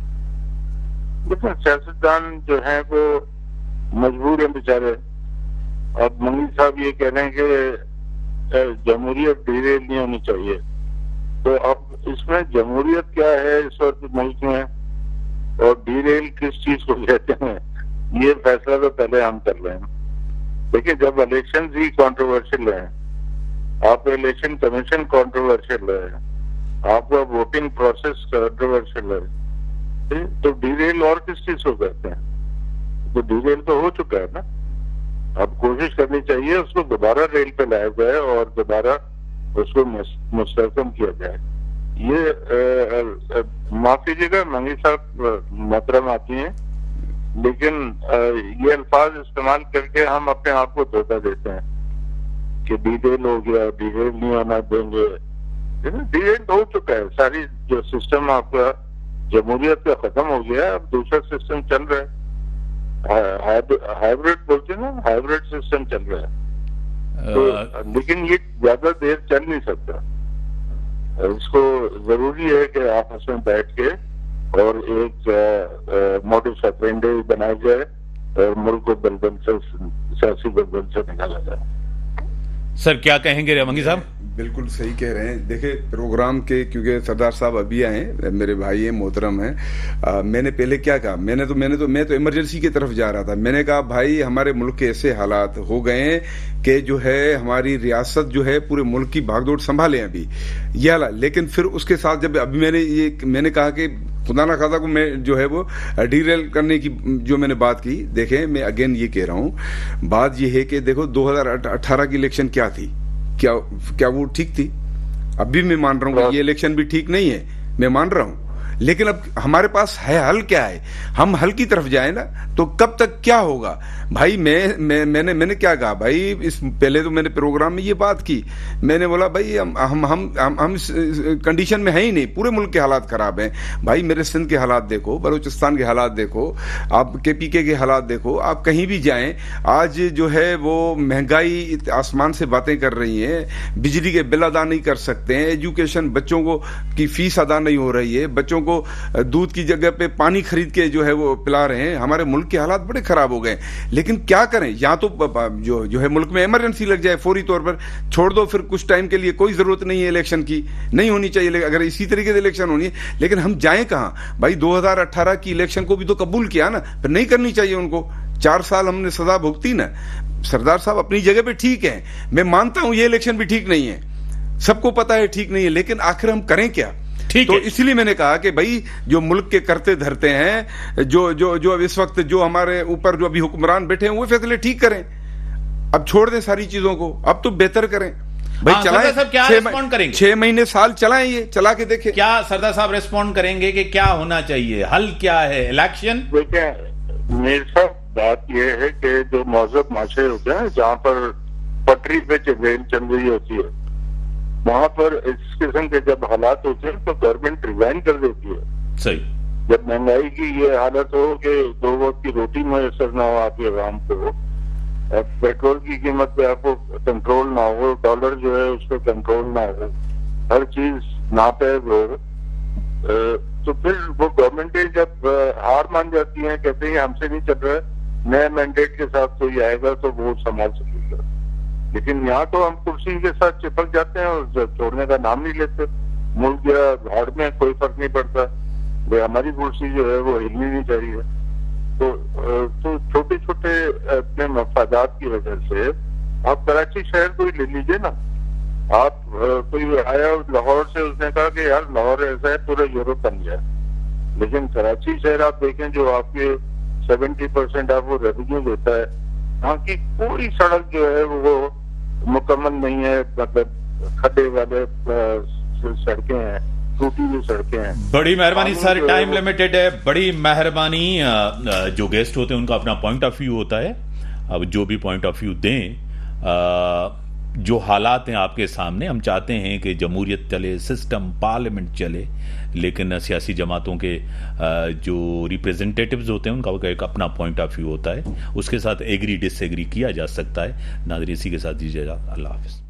[SPEAKER 3] देखो, सियासतदान जो है वो मजबूर है बेचारे। अब मंगी साहब ये कह रहे हैं कि जमहूरियत डीरेल नहीं होनी चाहिए, तो अब इसमें जमहूरियत क्या है इस वक्त मुल्क में, और डीरेल किस चीज को कहते हैं, ये फैसला तो पहले हम कर रहे हैं। देखिए, जब इलेक्शन ही कंट्रोवर्शियल है, आप इलेक्शन कमीशन कंट्रोवर्शियल है, आपका वोटिंग प्रोसेस कंट्रोवर्शियल है, तो डीरेल और किस चीज को कहते हैं? तो डीरेल तो हो चुका है ना। अब कोशिश करनी चाहिए उसको दोबारा रेल पे लाया जाए और दोबारा उसको मुस्तहकम किया जाए। ये माफी कीजिएगा, मंगी साहब मोहतरम आती हैं, लेकिन ये अल्फाज इस्तेमाल करके हम अपने आप को धोखा देते हैं कि डीरेल हो गया, डीरेल नहीं होना देंगे, डी एंड हो चुका है, सारी जो सिस्टम आपका जमहूरियत का खत्म हो गया, अब दूसरा सिस्टम चल रहा है, हाइब्रिड बोलते हैं ना, हाइब्रिड सिस्टम चल रहा है। तो लेकिन ये ज्यादा देर चल नहीं सकता, इसको जरूरी है कि आपस में बैठ के और एक मॉडस ऑपरेंडी बनाया जाए और मुल्क को दलदल से, सियासी दलदल से निकाला जाए।
[SPEAKER 1] सर क्या कहेंगे रेवंगी साहब?
[SPEAKER 2] बिल्कुल सही कह रहे हैं। देखिए प्रोग्राम के, क्योंकि सरदार साहब अभी आए हैं, मेरे भाई हैं, मोहतरम हैं, मैंने पहले क्या कहा, मैं तो इमरजेंसी की तरफ जा रहा था। मैंने कहा भाई हमारे मुल्क के ऐसे हालात हो गए हैं कि जो है हमारी रियासत जो है पूरे मुल्क की भागदौड़ संभाले अभी ये हालात। लेकिन फिर उसके साथ जब अभी मैंने कहा कि खुदा ना खासा को मैं जो है वो डीरेल करने की जो मैंने बात की, देखें मैं अगेन ये कह रहा हूँ, बात ये है कि देखो 2018 की इलेक्शन क्या थी, क्या वो ठीक थी? अभी मैं मान रहा हूँ कि ये इलेक्शन भी ठीक नहीं है, मैं मान रहा हूँ, लेकिन अब हमारे पास है हल क्या है, हम हल की तरफ जाए ना, तो कब तक क्या होगा भाई। मैंने क्या कहा भाई, इस पहले तो मैंने प्रोग्राम में ये बात की, मैंने बोला भाई हम इस कंडीशन में है ही नहीं, पूरे मुल्क के हालात खराब हैं भाई। मेरे सिंध के हालात देखो, बलूचिस्तान के हालात देखो, आप KPK के हालात देखो, आप कहीं भी जाएं आज जो है वो महंगाई आसमान से बातें कर रही है, बिजली के बिल अदा नहीं कर सकते हैं, एजुकेशन बच्चों को की फीस अदा नहीं हो रही है, बच्चों को दूध की जगह पे पानी खरीद के जो है वो पिला रहे हैं। हमारे मुल्क के हालात बड़े खराब हो गए, लेकिन क्या करें, या तो जो है मुल्क में इमरजेंसी लग जाए फौरी तौर पर, छोड़ दो फिर कुछ टाइम के लिए, कोई जरूरत नहीं है इलेक्शन की, नहीं होनी चाहिए अगर इसी तरीके से इलेक्शन होनी है। लेकिन हम जाएं कहां भाई? 2018 की इलेक्शन को भी तो कबूल किया ना, फिर नहीं करनी चाहिए उनको। 4 साल हमने सजा भुगती ना। सरदार साहब अपनी जगह पे ठीक है, मैं मानता हूं ये इलेक्शन भी ठीक नहीं है, सबको पता है ठीक नहीं है, लेकिन आखिर हम करें क्या? तो इसलिए मैंने कहा कि भाई जो मुल्क के करते धरते हैं, जो अब इस वक्त जो हमारे ऊपर जो अभी हुक्मरान बैठे हैं, वो फैसले ठीक करें, अब छोड़ दें सारी चीजों को, अब तो बेहतर करें भाई। चलाएं,
[SPEAKER 1] साहब क्या रिस्पॉन्ड करेंगे?
[SPEAKER 2] 6 महीने साल चलाएं, ये चला के देखें।
[SPEAKER 1] क्या सरदार साहब रिस्पॉन्ड करेंगे कि क्या होना चाहिए, हल क्या है? इलेक्शन?
[SPEAKER 3] देखिए मेरे साथ बात यह है कि जो मौजूद माशरे होते हैं, जहाँ पर पटरी पे रेल चल रही होती है, वहां पर इस किस्म के जब हालात होते हैं तो गवर्नमेंट रिवाइन कर देती है।
[SPEAKER 1] सही।
[SPEAKER 3] जब महंगाई की ये हालत हो कि 2 वक्त की रोटी मैसर ना हो आपके आवाम को, पेट्रोल की कीमत पे आपको कंट्रोल ना हो, डॉलर जो है उस पर कंट्रोल ना हो, हर चीज नापैद हो, तो फिर वो गवर्नमेंटें जब हार मान जाती हैं, कहते हैं हमसे नहीं चल रहा है, नए मैंडेट के साथ कोई आएगा तो वो संभाल सकेगा। लेकिन यहाँ तो हम कुर्सी के साथ चिपक जाते हैं और छोड़ने का नाम नहीं लेते। मुल्क या भाड़ में कोई फर्क नहीं पड़ता, वो हमारी कुर्सी जो है वो हिलनी नहीं चाहिए। तो छोटे छोटे अपने मफादात की वजह से आप कराची शहर को ही ले लीजिए ना। आप कोई आया लाहौर से, उसने कहा कि यार लाहौर ऐसा है पूरा यूरोप बन गया, लेकिन कराची शहर आप देखें जो आपके 70% आपको रेवेन्यू देता है, वहाँ की पूरी सड़क जो है वो मुकम्मल नहीं है, मतलब खड्डे वाले सड़कें हैं, टूटी हुई सड़कें हैं।
[SPEAKER 1] बड़ी मेहरबानी सर, टाइम लिमिटेड है, बड़ी मेहरबानी। जो गेस्ट होते हैं उनका अपना पॉइंट ऑफ व्यू होता है, अब जो भी पॉइंट ऑफ व्यू दें, जो हालात हैं आपके सामने, हम चाहते हैं कि जमहूरियत चले, सिस्टम पार्लियामेंट चले, लेकिन सियासी जमातों के जो रिप्रेजेंटेटिव्स होते हैं उनका एक अपना पॉइंट ऑफ व्यू होता है, उसके साथ एग्री डिसएग्री किया जा सकता है। नाज़रीन इसी के साथ दीजिएगा, अल्लाह हाफ़िज़।